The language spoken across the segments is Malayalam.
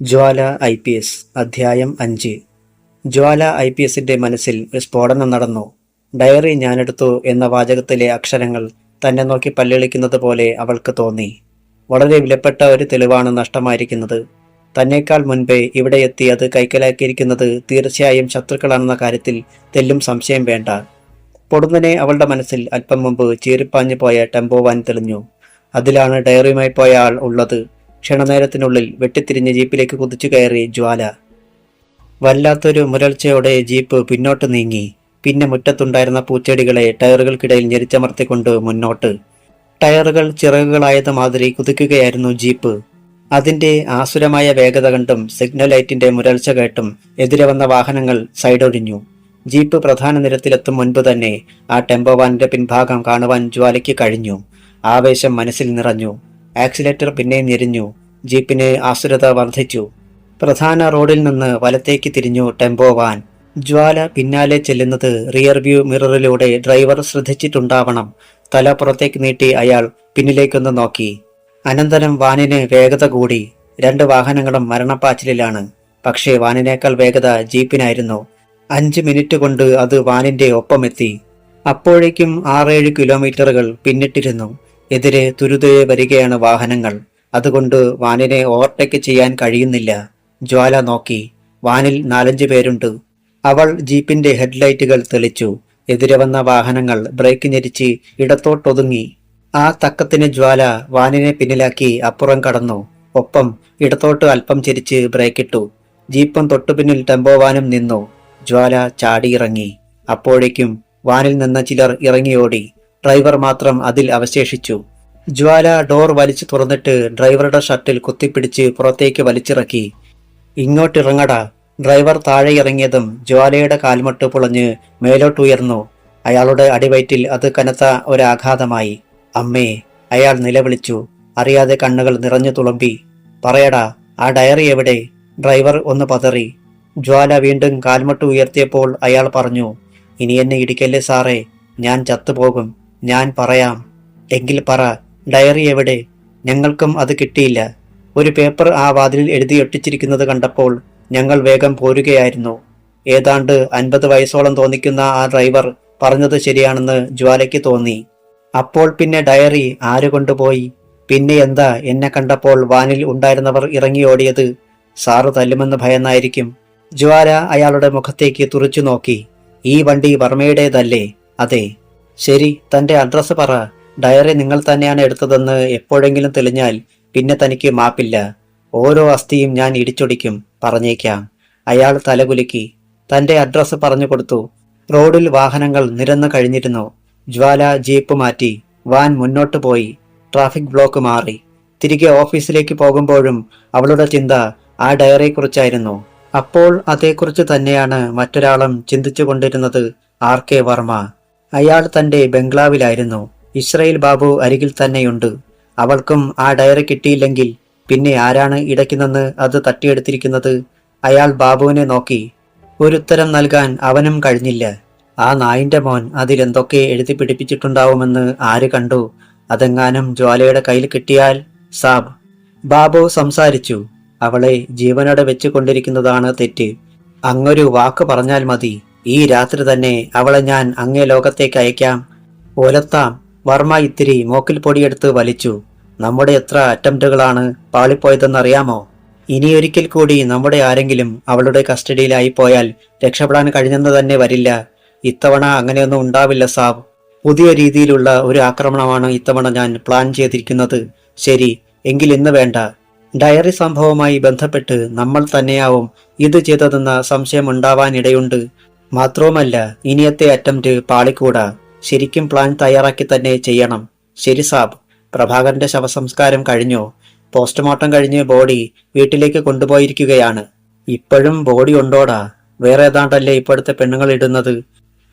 ജ്വാല IPS അധ്യായം 5. ജ്വാല IPSന്റെ മനസ്സിൽ ഒരു സ്ഫോടനം നടന്നു. ഡയറി ഞാനെടുത്തു എന്ന വാചകത്തിലെ അക്ഷരങ്ങൾ തന്നെ നോക്കി പല്ലിളിക്കുന്നത് പോലെ അവൾക്ക് തോന്നി. വളരെ വിലപ്പെട്ട ഒരു തെളിവാണ് നഷ്ടമായിരിക്കുന്നത്. തന്നേക്കാൾ മുൻപേ ഇവിടെ എത്തി അത് കൈക്കലാക്കിയിരിക്കുന്നത് തീർച്ചയായും ശത്രുക്കളാണെന്ന കാര്യത്തിൽ തെല്ലും സംശയം വേണ്ട. പൊടുന്നനെ അവളുടെ മനസ്സിൽ അല്പം മുമ്പ് ചീറിപ്പാഞ്ഞു പോയ ടെമ്പോ വാൻ തെളിഞ്ഞു. അതിലാണ് ഡയറിയുമായി പോയ ആൾ ഉള്ളത്. ക്ഷണനേരത്തിനുള്ളിൽ വെട്ടിത്തിരിഞ്ഞ് ജീപ്പിലേക്ക് കുതിച്ചു കയറി ജ്വാല. വല്ലാത്തൊരു മുരൾച്ചയോടെ ജീപ്പ് പിന്നോട്ട് നീങ്ങി. പിന്നെ മുറ്റത്തുണ്ടായിരുന്ന പൂച്ചെടികളെ ടയറുകൾക്കിടയിൽ ഞെരിച്ചമർത്തിക്കൊണ്ട് മുന്നോട്ട്. ടയറുകൾ ചിറകുകളായത് മാതിരി കുതിക്കുകയായിരുന്നു ജീപ്പ്. അതിന്റെ ആസുരമായ വേഗത കണ്ടും സിഗ്നൽ ലൈറ്റിന്റെ മുരൾച്ച കേട്ടും എതിരെ വന്ന വാഹനങ്ങൾ സൈഡൊഴിഞ്ഞു. ജീപ്പ് പ്രധാന നിരത്തിലെത്തും മുൻപ് തന്നെ ആ ടെമ്പോ വാനിന്റെ പിൻഭാഗം കാണുവാൻ ജ്വാലയ്ക്ക് കഴിഞ്ഞു. ആവേശം മനസ്സിൽ നിറഞ്ഞു. ആക്സിലേറ്റർ പിന്നെയും ഞെരിഞ്ഞു. ജീപ്പിന് ആസുരത വർദ്ധിച്ചു. പ്രധാന റോഡിൽ നിന്ന് വലത്തേക്ക് തിരിഞ്ഞു ടെമ്പോ വാൻ. ജ്വാല പിന്നാലെ ചെല്ലുന്നത് റിയർ വ്യൂ മിററിലൂടെ ഡ്രൈവർ ശ്രദ്ധിച്ചിട്ടുണ്ടാവണം. തല പുറത്തേക്ക് നീട്ടി അയാൾ പിന്നിലേക്കൊന്ന് നോക്കി. അനന്തരം വാനിന് വേഗത കൂടി. രണ്ട് വാഹനങ്ങളും മരണപ്പാച്ചിലാണ്. പക്ഷേ വാനിനേക്കാൾ വേഗത ജീപ്പിനായിരുന്നു. 5 മിനിറ്റ് കൊണ്ട് അത് വാനിന്റെ ഒപ്പമെത്തി. അപ്പോഴേക്കും 6-7 കിലോമീറ്ററുകൾ പിന്നിട്ടിരുന്നു. എതിരെ തുരുതുരെ വരികയാണ് വാഹനങ്ങൾ. അതുകൊണ്ട് വാനിനെ ഓവർടേക്ക് ചെയ്യാൻ കഴിയുന്നില്ല. ജ്വാല നോക്കി. വാനിൽ 4-5 പേരുണ്ട്. അവൾ ജീപ്പിന്റെ ഹെഡ്ലൈറ്റുകൾ തെളിച്ചു. എതിരെ വന്ന വാഹനങ്ങൾ ബ്രേക്ക് ഞെരിച്ച് ഇടത്തോട്ടൊതുങ്ങി. ആ തക്കത്തിന് ജ്വാല വാനിനെ പിന്നിലാക്കി അപ്പുറം കടന്നു. ഒപ്പം ഇടത്തോട്ട് അല്പം ചെരിച്ച് ബ്രേക്കിട്ടു. ജീപ്പും തൊട്ടുപിന്നിൽ ടെമ്പോ വാനും നിന്നു. ജ്വാല ചാടിയിറങ്ങി. അപ്പോഴേക്കും വാനിൽ നിന്ന് ചിലർ ഇറങ്ങിയോടി. ഡ്രൈവർ മാത്രം അതിൽ അവശേഷിച്ചു. ജ്വാല ഡോർ വലിച്ചു തുറന്നിട്ട് ഡ്രൈവറുടെ ഷർട്ടിൽ കുത്തിപ്പിടിച്ച് പുറത്തേക്ക് വലിച്ചിറക്കി. ഇങ്ങോട്ടിറങ്ങടാ. ഡ്രൈവർ താഴെ ഇറങ്ങിയതും ജ്വാലയുടെ കാൽമുട്ട് പുളഞ്ഞ് മേലോട്ടുയർന്നു. അയാളുടെ അടിവയറ്റിൽ അത് കനത്ത ഒരാഘാതമായി. അമ്മേ, അയാൾ നിലവിളിച്ചു. അറിയാതെ കണ്ണുകൾ നിറഞ്ഞു തുളുമ്പി. പറയടാ, ആ ഡയറി എവിടെ? ഡ്രൈവർ ഒന്ന് പതറി. ജ്വാല വീണ്ടും കാൽമുട്ട് ഉയർത്തിയപ്പോൾ അയാൾ പറഞ്ഞു, ഇനി എന്നെ ഇടിക്കല്ലേ സാറേ, ഞാൻ ചത്തുപോകും. ഞാൻ പറയാം. എങ്കിൽ പറ, ഡയറി എവിടെ? ഞങ്ങൾക്കും അത് കിട്ടിയില്ല. ഒരു പേപ്പർ ആ വാതിലിൽ എഴുതി ഒട്ടിച്ചിരിക്കുന്നത് കണ്ടപ്പോൾ ഞങ്ങൾ വേഗം പോരുകയായിരുന്നു. ഏതാണ്ട് 50 വയസ്സോളം തോന്നിക്കുന്ന ആ ഡ്രൈവർ പറഞ്ഞത് ശരിയാണെന്ന് ജ്വാലയ്ക്ക് തോന്നി. അപ്പോൾ പിന്നെ ഡയറി ആര് കൊണ്ടുപോയി? പിന്നെ എന്താ എന്നെ കണ്ടപ്പോൾ വാനിൽ ഉണ്ടായിരുന്നവർ ഇറങ്ങി ഓടിയത്? സാറ് തല്ലുമെന്ന് ഭയന്നായിരിക്കും. ജ്വാല അയാളുടെ മുഖത്തേക്ക് തുറച്ചു നോക്കി. ഈ വണ്ടി വർമ്മയുടേതല്ലേ? അതെ. ശരി, തന്റെ അഡ്രസ്സ് പറ. ഡയറി നിങ്ങൾ തന്നെയാണ് എടുത്തതെന്ന് എപ്പോഴെങ്കിലും തെളിഞ്ഞാൽ പിന്നെ തനിക്ക് മാപ്പില്ല. ഓരോ അസ്ഥിയും ഞാൻ ഇടിച്ചൊടിക്കും, പറഞ്ഞേക്കാം. അയാൾ തലകുലുക്കി. തന്റെ അഡ്രസ്സ് പറഞ്ഞു കൊടുത്തു. റോഡിൽ വാഹനങ്ങൾ നിരന്നു കഴിഞ്ഞിരുന്നു. ജ്വാല ജീപ്പ് മാറ്റി. വാൻ മുന്നോട്ട് പോയി. ട്രാഫിക് ബ്ലോക്ക് മാറി. തിരികെ ഓഫീസിലേക്ക് പോകുമ്പോഴും അവളുടെ ചിന്ത ആ ഡയറിയെക്കുറിച്ചായിരുന്നു. അപ്പോൾ അതേക്കുറിച്ച് തന്നെയാണ് മറ്റൊരാളും ചിന്തിച്ചു കൊണ്ടിരുന്നത്. RK വർമ്മ. അയാൾ തന്റെ ബംഗ്ലാവിലായിരുന്നു. ഇസ്രയേൽ ബാബു അരികിൽ തന്നെയുണ്ട്. അവൾക്കും ആ ഡയറി കിട്ടിയില്ലെങ്കിൽ പിന്നെ ആരാണ് ഇടയ്ക്ക് നിന്ന് അത് തട്ടിയെടുത്തിരിക്കുന്നത്? അയാൾ ബാബുവിനെ നോക്കി. ഒരുത്തരം നൽകാൻ അവനും കഴിഞ്ഞില്ല. ആ നായിന്റെ മോൻ അതിലെന്തൊക്കെ എഴുതി പിടിപ്പിച്ചിട്ടുണ്ടാവുമെന്ന് ആര് കണ്ടു? അതെങ്ങാനും ജ്വാലയുടെ കയ്യിൽ കിട്ടിയാൽ? സാബ്. ബാബു സംസാരിച്ചു. അവളെ ജീവനോടെ വെച്ചു കൊണ്ടിരിക്കുന്നതാണ് തെറ്റ്. അങ്ങൊരു വാക്ക് പറഞ്ഞാൽ മതി. ഈ രാത്രി തന്നെ അവളെ ഞാൻ അങ്ങേ ലോകത്തേക്ക് അയക്കാം. ഒലത്താം. വർമ്മ ഇത്തിരി മോക്കിൽ പൊടിയെടുത്ത് വലിച്ചു. നമ്മുടെ എത്ര അറ്റംപ്റ്റുകളാണ് പാളിപ്പോയതെന്നറിയാമോ? ഇനിയൊരിക്കൽ കൂടി നമ്മുടെ ആരെങ്കിലും അവളുടെ കസ്റ്റഡിയിലായി പോയാൽ രക്ഷപ്പെടാൻ കഴിഞ്ഞെന്ന് തന്നെ വരില്ല. ഇത്തവണ അങ്ങനെയൊന്നും ഉണ്ടാവില്ല സാബ്. പുതിയ രീതിയിലുള്ള ഒരു ആക്രമണമാണ് ഇത്തവണ ഞാൻ പ്ലാൻ ചെയ്തിരിക്കുന്നത്. ശരി, എങ്കിൽ ഇന്ന് വേണ്ട. ഡയറി സംഭവവുമായി ബന്ധപ്പെട്ട് നമ്മൾ തന്നെയാവും ഇത് ചെയ്തതെന്ന സംശയം ഉണ്ടാവാനിടയുണ്ട്. മാത്രവുമല്ല, ഇനിയത്തെ അറ്റംപ്റ്റ് പാളിക്കൂടാ. ശരിക്കും പ്ലാൻ തയ്യാറാക്കി തന്നെ ചെയ്യണം. ശരി സാബ്. പ്രഭാകരന്റെ ശവസംസ്കാരം കഴിഞ്ഞോ? പോസ്റ്റ്മോർട്ടം കഴിഞ്ഞ് ബോഡി വീട്ടിലേക്ക് കൊണ്ടുപോയിരിക്കുകയാണ്. ഇപ്പോഴും ബോഡി ഉണ്ടോടാ? വേറെ ഏതാണ്ടല്ലേ ഇപ്പോഴത്തെ പെണ്ണുങ്ങൾ ഇടുന്നത്?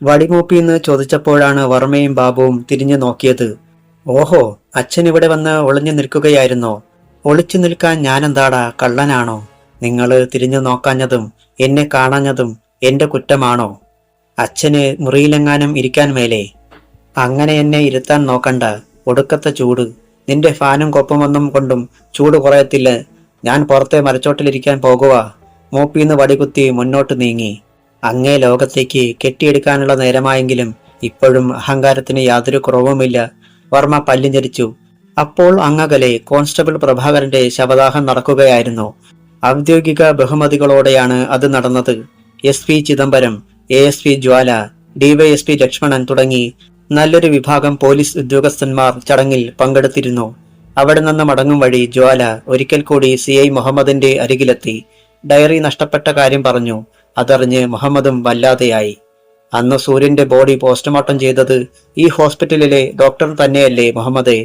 വടിമൂപ്പിന്ന് ചോദിച്ചപ്പോഴാണ് വർമ്മയും ബാബുവും തിരിഞ്ഞു നോക്കിയത്. ഓഹോ, അച്ഛൻ ഇവിടെ വന്ന് ഒളിഞ്ഞു നിൽക്കുകയായിരുന്നോ? ഒളിച്ചു നിൽക്കാൻ ഞാനെന്താടാ കള്ളനാണോ? നിങ്ങൾ തിരിഞ്ഞു നോക്കാഞ്ഞതും എന്നെ കാണാഞ്ഞതും എന്റെ കുറ്റമാണോ? അച്ഛന് മുറിയിലെങ്ങാനും ഇരിക്കാൻ മേലേ? അങ്ങനെ എന്നെ ഇരുത്താൻ നോക്കണ്ട. ഒടുക്കത്തെ ചൂട്. നിന്റെ ഫാനും കൊപ്പമൊന്നും കൊണ്ടും ചൂട് കുറയത്തില്ല. ഞാൻ പുറത്തെ മരച്ചോട്ടിലിരിക്കാൻ പോകുക. മൂപ്പീന്ന് വടികുത്തി മുന്നോട്ട് നീങ്ങി. അങ്ങേ ലോകത്തേക്ക് കെട്ടിയെടുക്കാനുള്ള നേരമായെങ്കിലും ഇപ്പോഴും അഹങ്കാരത്തിന് യാതൊരു കുറവുമില്ല. വർമ്മ പല്ലുഞെരിച്ചു. അപ്പോൾ അങ്ങകലെ കോൺസ്റ്റബിൾ പ്രഭാകരന്റെ ശവദാഹം നടക്കുകയായിരുന്നു. ഔദ്യോഗിക ബഹുമതികളോടെയാണ് അത് നടന്നത്. SP ചിദംബരം, ASP ജ്വാല, DYSP ലക്ഷ്മണൻ തുടങ്ങി നല്ലൊരു വിഭാഗം പോലീസ് ഉദ്യോഗസ്ഥന്മാർ ചടങ്ങിൽ പങ്കെടുത്തിരുന്നു. അവിടെ നിന്ന് മടങ്ങും വഴി ജ്വാല ഒരിക്കൽ കൂടി CI മുഹമ്മദിന്റെ അരികിലെത്തി. ഡയറി നഷ്ടപ്പെട്ട കാര്യം പറഞ്ഞു. അതറിഞ്ഞ് മുഹമ്മദും വല്ലാതെയായി. അന്ന് സൂര്യന്റെ ബോഡി പോസ്റ്റ്മോർട്ടം ചെയ്തത് ഈ ഹോസ്പിറ്റലിലെ ഡോക്ടർ തന്നെയല്ലേ മുഹമ്മദേ?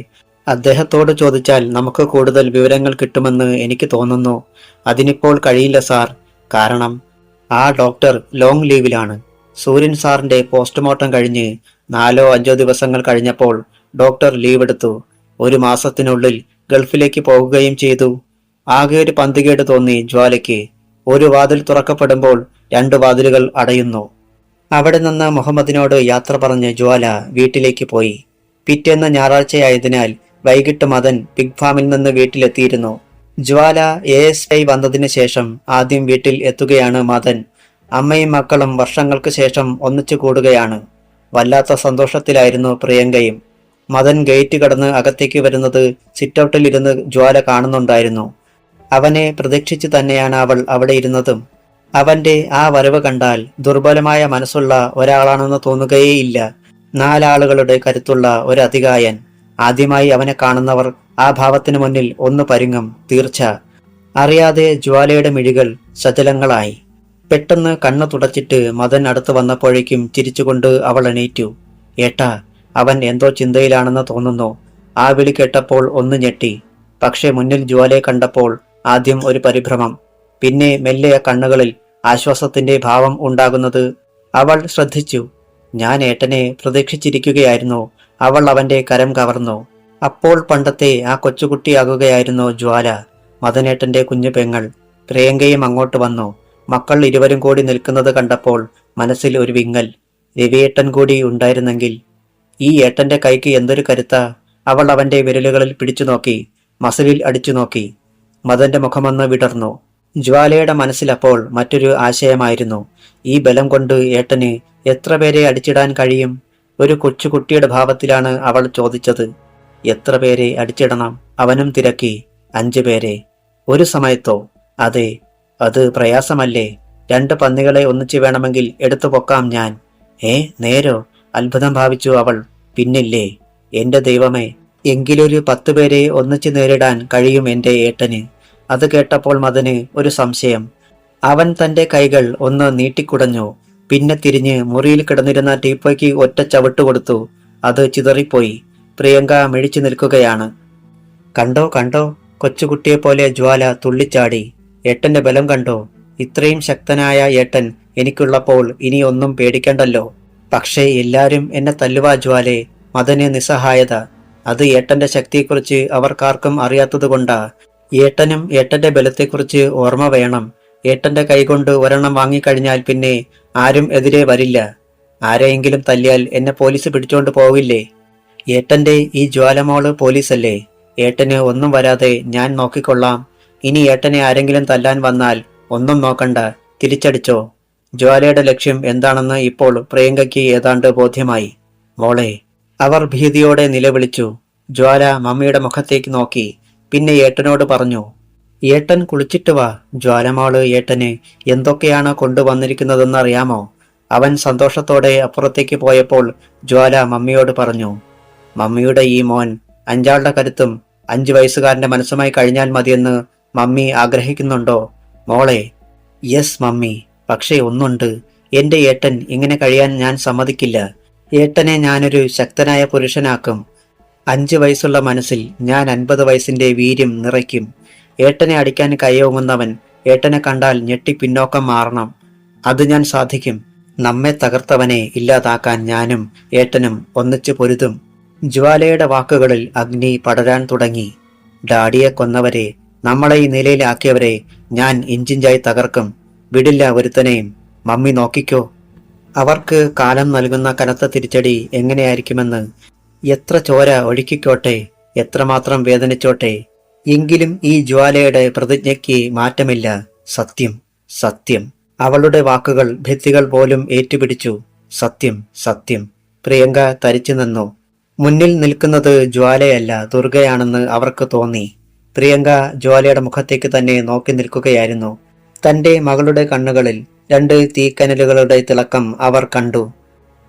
അദ്ദേഹത്തോട് ചോദിച്ചാൽ നമുക്ക് കൂടുതൽ വിവരങ്ങൾ കിട്ടുമെന്ന് എനിക്ക് തോന്നുന്നു. അതിനിപ്പോൾ കഴിയില്ല സാർ. കാരണം ആ ഡോക്ടർ ലോങ് ലീവിലാണ്. സൂര്യൻ സാറിന്റെ പോസ്റ്റ്മോർട്ടം കഴിഞ്ഞ് 4-5 ദിവസങ്ങൾ കഴിഞ്ഞപ്പോൾ ഡോക്ടർ ലീവ് എടുത്തു. 1 മാസത്തിനുള്ളിൽ ഗൾഫിലേക്ക് പോകുകയും ചെയ്തു. ആകെ ഒരു പന്തികേട് തോന്നി ജ്വാലയ്ക്ക്. ഒരു വാതിൽ തുറക്കപ്പെടുമ്പോൾ 2 വാതിലുകൾ അടയുന്നു. അവിടെ നിന്ന് മുഹമ്മദിനോട് യാത്ര പറഞ്ഞ് ജ്വാല വീട്ടിലേക്ക് പോയി. പിറ്റേന്ന് ഞായറാഴ്ചയായതിനാൽ വൈകിട്ട് മദൻ പിഗ് ഫാമിൽ നിന്ന് വീട്ടിലെത്തിയിരുന്നു. ജ്വാല ASI വന്നതിന് ശേഷം ആദ്യം വീട്ടിൽ എത്തുകയാണ് മദൻ. അമ്മയും മക്കളും വർഷങ്ങൾക്ക് ശേഷം ഒന്നിച്ചു കൂടുകയാണ്. വല്ലാത്ത സന്തോഷത്തിലായിരുന്നു പ്രിയങ്കയും. മദൻ ഗേറ്റ് കടന്ന് അകത്തേക്ക് വരുന്നത് സിറ്റൗട്ടിലിരുന്ന് ജ്വാല കാണുന്നുണ്ടായിരുന്നു. അവനെ പ്രതീക്ഷിച്ച് തന്നെയാണ് അവൾ അവിടെ ഇരുന്നതും. അവന്റെ ആ വരവ് കണ്ടാൽ ദുർബലമായ മനസ്സുള്ള ഒരാളാണെന്ന് തോന്നുകയേയില്ല. 4 ആളുകളുടെ കരുത്തുള്ള ഒരു അതികായൻ. ആദ്യമായി അവനെ കാണുന്നവർ ആ ഭാവത്തിനു മുന്നിൽ ഒന്ന് പരുങ്ങും, തീർച്ച. അറിയാതെ ജ്വാലയുടെ മിഴികൾ സജലങ്ങളായി. പെട്ടെന്ന് കണ്ണു തുടച്ചിട്ട് മദൻ അടുത്ത് വന്നപ്പോഴേക്കും ചിരിച്ചുകൊണ്ട് അവൾ എണീറ്റു. ഏട്ടാ. അവൻ എന്തോ ചിന്തയിലാണെന്ന് തോന്നുന്നു. ആ വിളി കേട്ടപ്പോൾ ഒന്ന് ഞെട്ടി. പക്ഷെ മുന്നിൽ ജ്വാലയെ കണ്ടപ്പോൾ ആദ്യം ഒരു പരിഭ്രമം, പിന്നെ മെല്ലെ കണ്ണുകളിൽ ആശ്വാസത്തിന്റെ ഭാവം ഉണ്ടാകുന്നത് അവൾ ശ്രദ്ധിച്ചു. ഞാൻ ഏട്ടനെ പ്രതീക്ഷിച്ചിരിക്കുകയായിരുന്നു. അവൾ അവന്റെ കരം കവർന്നു. അപ്പോൾ പണ്ടത്തെ ആ കൊച്ചുകുട്ടിയാകുകയായിരുന്നു ജ്വാല, മദനേട്ടന്റെ കുഞ്ഞു പെങ്ങൾ. പ്രിയങ്കയും അങ്ങോട്ട് വന്നു. മക്കൾ ഇരുവരും കൂടി നിൽക്കുന്നത് കണ്ടപ്പോൾ മനസ്സിൽ ഒരു വിങ്ങൽ. രവിയേട്ടൻ കൂടി ഉണ്ടായിരുന്നെങ്കിൽ. ഈ ഏട്ടന്റെ കൈക്ക് എന്തൊരു കരുത്താ! അവൾ അവന്റെ വിരലുകളിൽ പിടിച്ചു നോക്കി, മസിലിൽ അടിച്ചു നോക്കി. മദന്റെ മുഖമൊന്ന് വിടർന്നു. ജ്വാലയുടെ മനസ്സിലപ്പോൾ മറ്റൊരു ആശയമായിരുന്നു. ഈ ബലം കൊണ്ട് ഏട്ടന് എത്ര പേരെ അടിച്ചിടാൻ കഴിയും? ഒരു കൊച്ചുകുട്ടിയുടെ ഭാവത്തിലാണ് അവൾ ചോദിച്ചത്. എത്ര പേരെ അടിച്ചിടണം? അവനും തിരക്കി. 5 പേരെ. ഒരു സമയത്തോ? അതെ. അത് പ്രയാസമല്ലേ? 2 പന്നികളെ ഒന്നിച്ചു വേണമെങ്കിൽ എടുത്തു പൊക്കാം ഞാൻ. നേരോ? അത്ഭുതം ഭാവിച്ചു അവൾ. പിന്നില്ലേ? എന്റെ ദൈവമേ, എങ്കിലൊരു 10 പേരെ ഒന്നിച്ചു നേരിടാൻ കഴിയും എന്റെ ഏട്ടന്. അത് കേട്ടപ്പോൾ മദന് ഒരു സംശയം. അവൻ തന്റെ കൈകൾ ഒന്ന് നീട്ടിക്കുടഞ്ഞു. പിന്നെ തിരിഞ്ഞ് മുറിയിൽ കിടന്നിരുന്ന ടീപ്പോയ്ക്ക് ഒറ്റ ചവിട്ട് കൊടുത്തു. അത് ചിതറിപ്പോയി. പ്രിയങ്ക മിഴിച്ചു നിൽക്കുകയാണ്. കണ്ടോ കണ്ടോ, കൊച്ചുകുട്ടിയെപ്പോലെ ജ്വാല തുള്ളിച്ചാടി. ഏട്ടന്റെ ബലം കണ്ടോ? ഇത്രയും ശക്തനായ ഏട്ടൻ എനിക്കുള്ളപ്പോൾ ഇനി ഒന്നും പേടിക്കണ്ടല്ലോ. പക്ഷേ എല്ലാരും എന്നെ തല്ലുവാ ജ്വാലെ. മദന് നിസ്സഹായത. അത് ഏട്ടന്റെ ശക്തിയെക്കുറിച്ച് അവർക്കാർക്കും അറിയാത്തതുകൊണ്ടാ. ഏട്ടനും ഏട്ടന്റെ ബലത്തെക്കുറിച്ച് ഓർമ്മ വേണം. ഏട്ടന്റെ കൈകൊണ്ട് ഒരെണ്ണം വാങ്ങിക്കഴിഞ്ഞാൽ പിന്നെ ആരും എതിരെ വരില്ല. ആരെയെങ്കിലും തല്ലിയാൽ എന്നെ പോലീസ് പിടിച്ചോണ്ട് പോവില്ലേ? ഏട്ടന്റെ ഈ ജ്വാലമോള് പോലീസല്ലേ? ഏട്ടന് ഒന്നും വരാതെ ഞാൻ നോക്കിക്കൊള്ളാം. ഇനി ഏട്ടനെ ആരെങ്കിലും തല്ലാൻ വന്നാൽ ഒന്നും നോക്കണ്ട, തിരിച്ചടിച്ചോ. ജ്വാലയുടെ ലക്ഷ്യം എന്താണെന്ന് ഇപ്പോൾ പ്രിയങ്കയ്ക്ക് ഏതാണ്ട് ബോധ്യമായി. മോളെ, അവർ ഭീതിയോടെ നിലവിളിച്ചു. ജ്വാല മമ്മിയുടെ മുഖത്തേക്ക് നോക്കി. പിന്നെ ഏട്ടനോട് പറഞ്ഞു, ഏട്ടൻ കുളിച്ചിട്ട് വാ. ജ്വാലമോള് ഏട്ടന് എന്തൊക്കെയാണ് കൊണ്ടുവന്നിരിക്കുന്നതെന്ന് അറിയാമോ? അവൻ സന്തോഷത്തോടെ അപ്പുറത്തേക്ക് പോയപ്പോൾ ജ്വാല മമ്മിയോട് പറഞ്ഞു, മമ്മിയുടെ ഈ മോൻ 5 ആളുടെ കരുത്തും 5 വയസ്സുകാരന്റെ മനസ്സുമായി കഴിഞ്ഞാൽ മതിയെന്ന് മമ്മി ആഗ്രഹിക്കുന്നുണ്ടോ മോളെ? Yes mummy. പക്ഷേ ഒന്നുണ്ട്, എന്റെ ഏട്ടൻ ഇങ്ങനെ കഴിയാൻ ഞാൻ സമ്മതിക്കില്ല. ഏട്ടനെ ഞാനൊരു ശക്തനായ പുരുഷനാക്കും. 5 വയസ്സുള്ള മനസ്സിൽ ഞാൻ 50 വയസ്സിന്റെ വീര്യം നിറയ്ക്കും. ഏട്ടനെ അടിക്കാൻ കയ്യോങ്ങുന്നവൻ ഏട്ടനെ കണ്ടാൽ ഞെട്ടി പിന്നോക്കം മാറണം. അത് ഞാൻ സാധിക്കും. നമ്മെ തകർത്തവനെ ഇല്ലാതാക്കാൻ ഞാനും ഏട്ടനും ഒന്നിച്ചു പൊരുതും. ജ്വാലയുടെ വാക്കുകളിൽ അഗ്നി പടരാൻ തുടങ്ങി. ഡാഡിയെ കൊന്നവരെ, നമ്മളെ ഈ നിലയിലാക്കിയവരെ ഞാൻ ഇഞ്ചിഞ്ചായി തകർക്കും. വിടില്ല ഒരുത്തനെയും. മമ്മി നോക്കിക്കോ. അവർക്ക് കാലം നൽകുന്ന കനത്ത തിരിച്ചടി എങ്ങനെയായിരിക്കുമെന്ന്. എത്ര ചോര ഒഴുക്കിക്കോട്ടെ, എത്രമാത്രം വേദനിച്ചോട്ടെ, എങ്കിലും ഈ ജ്വാലയുടെ പ്രതിജ്ഞയ്ക്ക് മാറ്റമില്ല. സത്യം, സത്യം. അവളുടെ വാക്കുകൾ ഭിത്തികൾ പോലും ഏറ്റുപിടിച്ചു. സത്യം, സത്യം. പ്രിയങ്ക തരിച്ചു നിന്നു. മുന്നിൽ നിൽക്കുന്നത് ജ്വാലയല്ല, ദുർഗയാണെന്ന് അവർക്ക് തോന്നി. പ്രിയങ്ക ജ്വാലയുടെ മുഖത്തേക്ക് തന്നെ നോക്കി നിൽക്കുകയായിരുന്നു. തന്റെ മകളുടെ കണ്ണുകളിൽ 2 തീക്കനലുകളുടെ തിളക്കം അവർ കണ്ടു.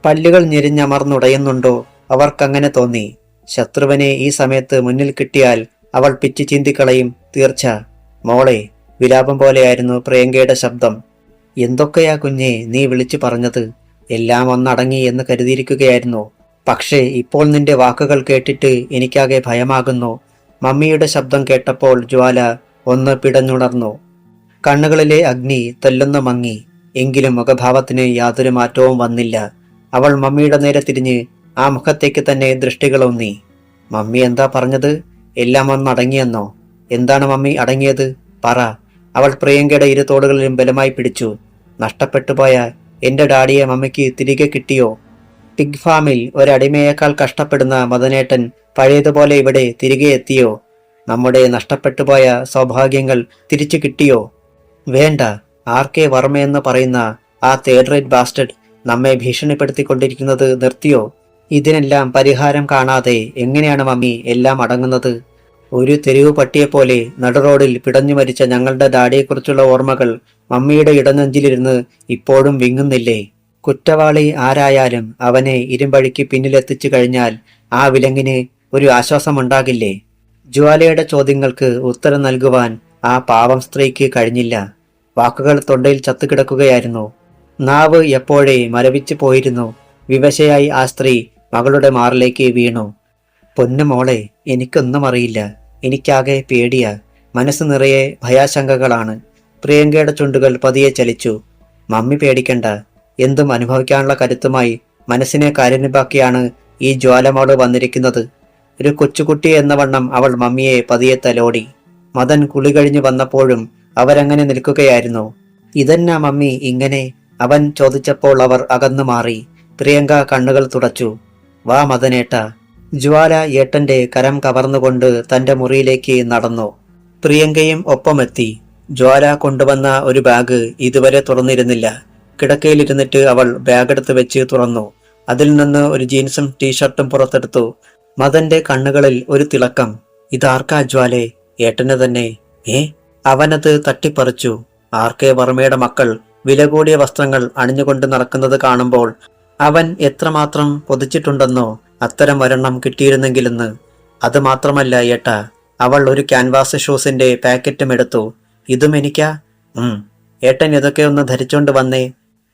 പല്ലുകൾ ഞെരിഞ്ഞമർന്നുടയുന്നുണ്ടോ? അവർക്കങ്ങനെ തോന്നി. ശത്രുവിനെ ഈ സമയത്ത് മുന്നിൽ കിട്ടിയാൽ അവൾ പിച്ചു ചീന്തിക്കളയും, തീർച്ച. മോളെ, വിലാപം പോലെയായിരുന്നു പ്രിയങ്കയുടെ ശബ്ദം. എന്തൊക്കെയാ കുഞ്ഞെ നീ വിളിച്ചു പറഞ്ഞത്? എല്ലാം ഒന്നടങ്ങി എന്ന് കരുതിയിരിക്കുകയായിരുന്നു. പക്ഷേ ഇപ്പോൾ നിന്റെ വാക്കുകൾ കേട്ടിട്ട് എനിക്കാകെ ഭയമാകുന്നു. മമ്മിയുടെ ശബ്ദം കേട്ടപ്പോൾ ജ്വാല ഒന്ന് പിടഞ്ഞുണർന്നു. കണ്ണുകളിലെ അഗ്നി തെല്ലൊന്നു മങ്ങി. എങ്കിലും മുഖഭാവത്തിന് യാതൊരു മാറ്റവും വന്നില്ല. അവൾ മമ്മിയുടെ നേരെ തിരിഞ്ഞ് ആ മുഖത്തേക്ക് തന്നെ ദൃഷ്ടികളൊന്നി. മമ്മി എന്താ പറഞ്ഞത്? എല്ലാം ഒന്നടങ്ങിയെന്നോ? എന്താണ് മമ്മി അടങ്ങിയത്? പറ. അവൾ പ്രിയങ്കയുടെ 2 തോളുകളിലും ബലമായി പിടിച്ചു. നഷ്ടപ്പെട്ടുപോയ എന്റെ ഡാഡിയെ മമ്മിക്ക് തിരികെ കിട്ടിയോ? പിഗ് ഫാമിൽ ഒരടിമയേക്കാൾ കഷ്ടപ്പെടുന്ന മദനേട്ടൻ പഴയതുപോലെ ഇവിടെ തിരികെ എത്തിയോ? നമ്മുടെ നഷ്ടപ്പെട്ടുപോയ സൗഭാഗ്യങ്ങൾ തിരിച്ചു കിട്ടിയോ? വേണ്ട. RK വർമ്മയെന്ന് പറയുന്ന ആ തേർഡ് റേറ്റ് ബാസ്റ്റഡ് നമ്മെ ഭീഷണിപ്പെടുത്തിക്കൊണ്ടിരിക്കുന്നത് നിർത്തിയോ? ഇതിനെല്ലാം പരിഹാരം കാണാതെ എങ്ങനെയാണ് മമ്മി എല്ലാം അടങ്ങുന്നത്? ഒരു തെരുവ് പട്ടിയെപ്പോലെ നടുറോഡിൽ പിടഞ്ഞു മരിച്ച ഞങ്ങളുടെ ഡാഡിയെക്കുറിച്ചുള്ള ഓർമ്മകൾ മമ്മിയുടെ ഇടനെഞ്ചിലിരുന്ന് ഇപ്പോഴും വിങ്ങുന്നില്ലേ? കുറ്റവാളി ആരായാലും അവനെ ഇരുമ്പഴിക്ക് പിന്നിലെത്തിച്ചു കഴിഞ്ഞാൽ ആ വിലങ്ങിന് ഒരു ആശ്വാസമുണ്ടാകില്ലേ? ജ്വാലയുടെ ചോദ്യങ്ങൾക്ക് ഉത്തരം നൽകുവാൻ ആ പാവം സ്ത്രീക്ക് കഴിഞ്ഞില്ല. വാക്കുകൾ തൊണ്ടയിൽ ചത്തുകിടക്കുകയായിരുന്നു. നാവ് എപ്പോഴേ മരവിച്ചു പോയിരുന്നു. വിവശയായി ആ സ്ത്രീ മകളുടെ മാറിലേക്ക് വീണു. പൊന്നുമോളെ, എനിക്കൊന്നും അറിയില്ല. എനിക്കാകെ പേടിയാ. മനസ്സ് നിറയെ ഭയാശങ്കകളാണ്. പ്രിയങ്കയുടെ ചുണ്ടുകൾ പതിയെ ചലിച്ചു. മമ്മി പേടിക്കണ്ട. എന്തും അനുഭവിക്കാനുള്ള കരുത്തുമായി മനസ്സിനെ കാരുണ്യമാക്കിയാണ് ഈ ജ്വാലമോള് വന്നിരിക്കുന്നത്. ഒരു കൊച്ചുകുട്ടി എന്ന വണ്ണം അവൾ മമ്മിയെ പതിയെ തലോടി. മദൻ കുളി കഴിഞ്ഞു വന്നപ്പോഴും അവരങ്ങനെ നിൽക്കുകയായിരുന്നു. ഇതെന്നാ മമ്മി ഇങ്ങനെ? അവൻ ചോദിച്ചപ്പോൾ അവർ അകന്നു മാറി. പ്രിയങ്ക കണ്ണുകൾ തുടച്ചു. വാ മദനേട്ട. ജ്വാല ഏട്ടന്റെ കരം കവർന്നുകൊണ്ട് തന്റെ മുറിയിലേക്ക് നടന്നു. പ്രിയങ്കയും ഒപ്പമെത്തി. ജ്വാല കൊണ്ടുവന്ന ഒരു ബാഗ് ഇതുവരെ തുറന്നിരുന്നില്ല. കിടക്കയിലിരുന്നിട്ട് അവൾ ബാഗെടുത്ത് വെച്ച് തുറന്നു. അതിൽ നിന്ന് ഒരു ജീൻസും ടീഷർട്ടും പുറത്തെടുത്തു. മദന്റെ കണ്ണുകളിൽ ഒരു തിളക്കം. ഇതാർക്കാ ജ്വാലെ? ഏട്ടന് തന്നെ. അവനത് തട്ടിപ്പറിച്ചു. RK വർമ്മയുടെ മക്കൾ വില കൂടിയ വസ്ത്രങ്ങൾ അണിഞ്ഞുകൊണ്ട് നടക്കുന്നത് കാണുമ്പോൾ അവൻ എത്രമാത്രം പൊതിച്ചിട്ടുണ്ടെന്നോ അത്തരം ഒരെണ്ണം കിട്ടിയിരുന്നെങ്കിലെന്ന്. അത് മാത്രമല്ല ഏട്ടാ, അവൾ ഒരു ക്യാൻവാസ് ഷൂസിന്റെ പാക്കറ്റും എടുത്തു. ഇതും എനിക്കാ? ഏട്ടൻ ഇതൊക്കെ ഒന്ന് ധരിച്ചോണ്ട് വന്നേ.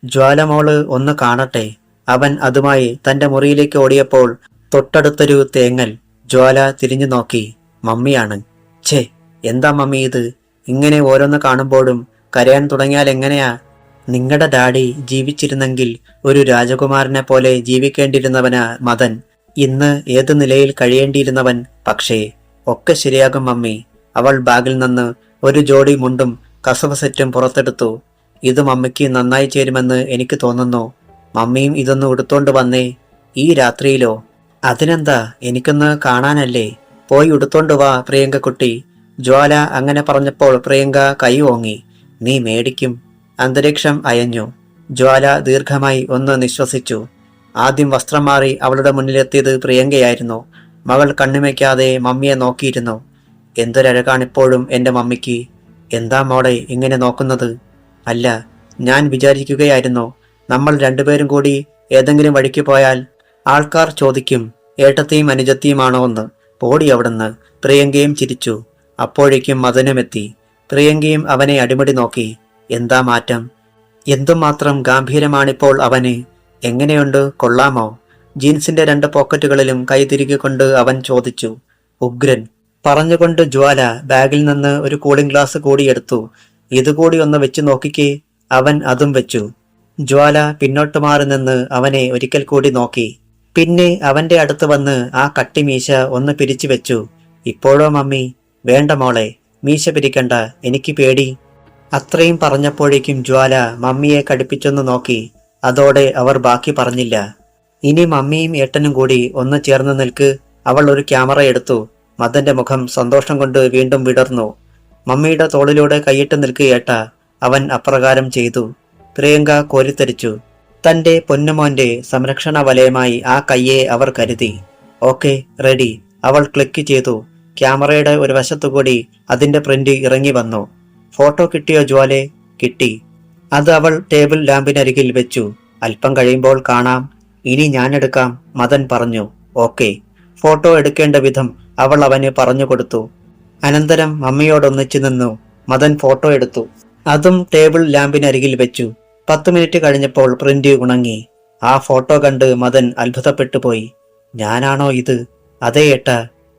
ജ്വാലമോള് ഒന്ന് കാണട്ടെ. അവൻ അതുമായി തന്റെ മുറിയിലേക്ക് ഓടിയപ്പോൾ തൊട്ടടുത്തൊരു തേങ്ങൽ. ജ്വാല തിരിഞ്ഞു നോക്കി. മമ്മിയാണ്. ഛേ, എന്താ മമ്മി ഇത്? ഇങ്ങനെ ഓരോന്ന് കാണുമ്പോഴും കരയാൻ തുടങ്ങിയാൽ എങ്ങനെയാ? നിങ്ങളുടെ ഡാഡി ജീവിച്ചിരുന്നെങ്കിൽ ഒരു രാജകുമാരനെ പോലെ ജീവിക്കേണ്ടിയിരുന്നവനാ മദൻ. ഇന്ന് ഏത് നിലയിൽ കഴിയേണ്ടിയിരുന്നവൻ. പക്ഷേ ഒക്കെ ശരിയാകും മമ്മി. അവൾ ബാഗിൽ നിന്ന് ഒരു ജോഡി മുണ്ടും കസവ് സെറ്റും പുറത്തെടുത്തു. ഇത് മമ്മിക്ക് നന്നായി ചേരുമെന്ന് എനിക്ക് തോന്നുന്നു. മമ്മിയും ഇതൊന്ന് ഉടുത്തോണ്ട് വന്നേ. ഈ രാത്രിയിലോ? അതിനെന്താ, എനിക്കൊന്ന് കാണാനല്ലേ. പോയി ഉടുത്തോണ്ട് വാ പ്രിയങ്ക കുട്ടി. ജ്വാല അങ്ങനെ പറഞ്ഞപ്പോൾ പ്രിയങ്ക കൈ ഓങ്ങി. നീ മേടിക്കും. അന്തരീക്ഷം അയഞ്ഞു. ജ്വാല ദീർഘമായി ഒന്ന് നിശ്വസിച്ചു. ആദ്യം വസ്ത്രം മാറി അവളുടെ മുന്നിലെത്തിയത് പ്രിയങ്കയായിരുന്നു. മകൾ കണ്ണുമയ്ക്കാതെ മമ്മിയെ നോക്കിയിരുന്നു. എന്തൊരഴകാണിപ്പോഴും എൻ്റെ മമ്മിക്ക്. എന്താ മോളെ ഇങ്ങനെ നോക്കുന്നത്? അല്ല, ഞാൻ വിചാരിക്കുകയായിരുന്നു, നമ്മൾ രണ്ടുപേരും കൂടി ഏതെങ്കിലും വഴിക്ക് പോയാൽ ആൾക്കാർ ചോദിക്കും ഏട്ടത്തെയും അനുജത്തിയുമാണോ എന്ന്. പോടി അവിടുന്ന്. പ്രിയങ്കയും ചിരിച്ചു. അപ്പോഴേക്കും മദനുമെത്തി. പ്രിയങ്കയും അവനെ അടിമുടി നോക്കി. എന്താ മാറ്റം? എന്തുമാത്രം ഗാംഭീര്യമാണിപ്പോൾ അവന്. എങ്ങനെയുണ്ട്, കൊള്ളാമോ? ജീൻസിന്റെ 2 പോക്കറ്റുകളിലും കൈ തിരികൊണ്ട് അവൻ ചോദിച്ചു. ഉഗ്രൻ. പറഞ്ഞുകൊണ്ട് ജ്വാല ബാഗിൽ നിന്ന് ഒരു കൂളിംഗ് ഗ്ലാസ് കൂടി എടുത്തു. ഇതുകൂടി ഒന്ന് വെച്ച് നോക്കിക്കേ. അവൻ അതും വെച്ചു. ജ്വാല പിന്നോട്ട് മാറി നിന്ന് അവനെ ഒരിക്കൽ കൂടി നോക്കി. പിന്നെ അവന്റെ അടുത്ത് വന്ന് ആ കട്ടിമീശ ഒന്ന് പിരിച്ചു വെച്ചു. ഇപ്പോഴോ മമ്മി? വേണ്ട മോളെ, മീശ പിരിക്കണ്ട, എനിക്ക് പേടി. അത്രയും പറഞ്ഞപ്പോഴേക്കും ജ്വാല മമ്മിയെ കടുപ്പിച്ചൊന്ന് നോക്കി. അതോടെ അവർ ബാക്കി പറഞ്ഞില്ല. ഇനി മമ്മിയും ഏട്ടനും കൂടി ഒന്ന് ചേർന്ന് നിൽക്ക്. അവൾ ഒരു ക്യാമറ എടുത്തു. മദന്റെ മുഖം സന്തോഷം കൊണ്ട് വീണ്ടും വിടർന്നു. മമ്മിയുടെ തോളിലൂടെ കൈയിട്ട് നിൽക്കുകേട്ട അവൻ അപ്രകാരം ചെയ്തു. പ്രിയങ്ക കോരിത്തരിച്ചു. തന്റെ പൊന്നുമോന്റെ സംരക്ഷണ വലയമായി ആ കയ്യെ അവർ കരുതി. Okay, ready. അവൾ ക്ലിക്ക് ചെയ്തു. ക്യാമറയുടെ ഒരു വശത്തുകൂടി അതിന്റെ പ്രിന്റ് ഇറങ്ങി വന്നു. ഫോട്ടോ കിട്ടിയോ ജ്വാലെ? കിട്ടി. അത് അവൾ ടേബിൾ ലാമ്പിനരികിൽ വെച്ചു. അല്പം കഴിയുമ്പോൾ കാണാം. ഇനി ഞാനെടുക്കാം, മദൻ പറഞ്ഞു. ഓക്കെ. ഫോട്ടോ എടുക്കേണ്ട വിധം അവൾ അവന് പറഞ്ഞു കൊടുത്തു. അനന്തരം മമ്മിയോടൊന്നിച്ചു നിന്നു. മദൻ ഫോട്ടോ എടുത്തു. അതും ടേബിൾ ലാമ്പിനരികിൽ വെച്ചു. 10 മിനിറ്റ് കഴിഞ്ഞപ്പോൾ പ്രിന്റ് ഉണങ്ങി. ആ ഫോട്ടോ കണ്ട് മദൻ അത്ഭുതപ്പെട്ടു പോയി. ഞാനാണോ ഇത്? അതേ ഏട്ടാ,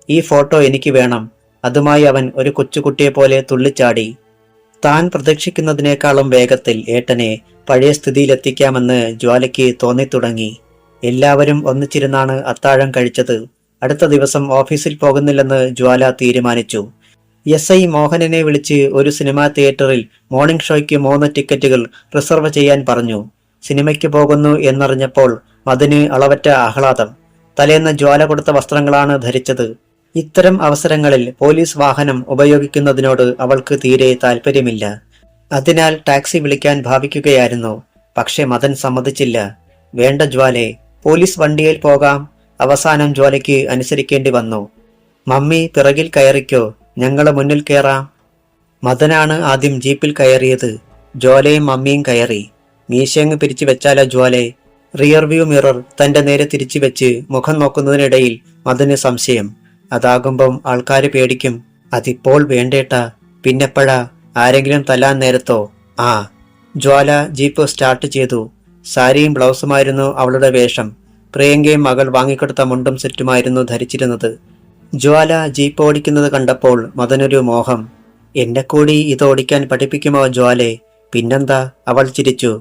ഈ ഫോട്ടോ എനിക്ക് വേണം. അതുമായി അവൻ ഒരു കൊച്ചുകുട്ടിയെപ്പോലെ തുള്ളിച്ചാടി. താൻ പ്രതീക്ഷിക്കുന്നതിനേക്കാളും വേഗത്തിൽ ഏട്ടനെ പഴയ സ്ഥിതിയിലെത്തിക്കാമെന്ന് ജ്വാലയ്ക്ക് തോന്നിത്തുടങ്ങി. എല്ലാവരും ഒന്നിച്ചിരുന്നാണ് അത്താഴം കഴിച്ചത്. അടുത്ത ദിവസം ഓഫീസിൽ പോകുന്നില്ലെന്ന് ജ്വാല തീരുമാനിച്ചു. SI മോഹനനെ വിളിച്ച് ഒരു സിനിമാ തിയേറ്ററിൽ മോർണിംഗ് ഷോയ്ക്ക് 3 ടിക്കറ്റുകൾ റിസർവ് ചെയ്യാൻ പറഞ്ഞു. സിനിമയ്ക്ക് പോകുന്നു എന്നറിഞ്ഞപ്പോൾ മദന് അളവറ്റ ആഹ്ലാദം. തലേന്ന് ജ്വാല കൊടുത്ത വസ്ത്രങ്ങളാണ് ധരിച്ചത്. ഇത്തരം അവസരങ്ങളിൽ പോലീസ് വാഹനം ഉപയോഗിക്കുന്നതിനോട് അവൾക്ക് തീരെ താല്പര്യമില്ല. അതിനാൽ ടാക്സി വിളിക്കാൻ ഭാവിക്കുകയായിരുന്നു. പക്ഷെ മദൻ സമ്മതിച്ചില്ല. വേണ്ട ജ്വാലെ, പോലീസ് വണ്ടിയിൽ പോകാം. അവസാനം ജ്വാലയ്ക്ക് അനുസരിക്കേണ്ടി വന്നു. മമ്മി പിറകിൽ കയറിക്കോ, ഞങ്ങള് മുന്നിൽ കയറാം. മദനാണ് ആദ്യം ജീപ്പിൽ കയറിയത്. ജ്വാലയും മമ്മിയും കയറി. മീശയങ്ങ് പിരിച്ചു വെച്ചാലോ ജ്വാലെ? റിയർ വ്യൂ മിറർ തന്റെ നേരെ തിരിച്ചു വെച്ച് മുഖം നോക്കുന്നതിനിടയിൽ മദന് സംശയം. അതാകുമ്പം ആൾക്കാര് പേടിക്കും. അതിപ്പോൾ വേണ്ടേട്ടാ. പിന്നെപ്പോഴാ? ആരെങ്കിലും തല്ലാൻ നേരത്തോ? ആ. ജ്വാല ജീപ്പ് സ്റ്റാർട്ട് ചെയ്തു. സാരിയും ബ്ലൗസുമായിരുന്നു അവളുടെ വേഷം. പ്രിയങ്കയും മകൾ വാങ്ങിക്കൊടുത്ത മുണ്ടും സെറ്റുമായിരുന്നു ധരിച്ചിരുന്നത്. ജ്വാല ജീപ്പ് ഓടിക്കുന്നത് കണ്ടപ്പോൾ മദനൊരു മോഹം. എന്നെ കൂടി ഇത് ഓടിക്കാൻ പഠിപ്പിക്കുമോ ജ്വാലെ? പിന്നെന്താ? അവൾ ചിരിച്ചു.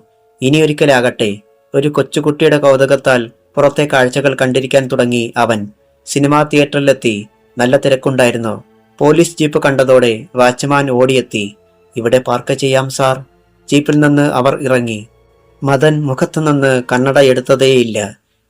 ഇനിയൊരിക്കലാകട്ടെ. ഒരു കൊച്ചുകുട്ടിയുടെ കൗതുകത്താൽ പുറത്തെ കാഴ്ചകൾ കണ്ടിരിക്കാൻ തുടങ്ങി അവൻ. സിനിമാ തിയേറ്ററിലെത്തി. നല്ല തിരക്കുണ്ടായിരുന്നു. പോലീസ് ജീപ്പ് കണ്ടതോടെ വാച്ച്മാൻ ഓടിയെത്തി. ഇവിടെ പാർക്ക് ചെയ്യാം സാർ. ജീപ്പിൽ നിന്ന് അവർ ഇറങ്ങി. മദൻ മുഖത്തുനിന്ന് കണ്ണട എടുത്തതേയില്ല.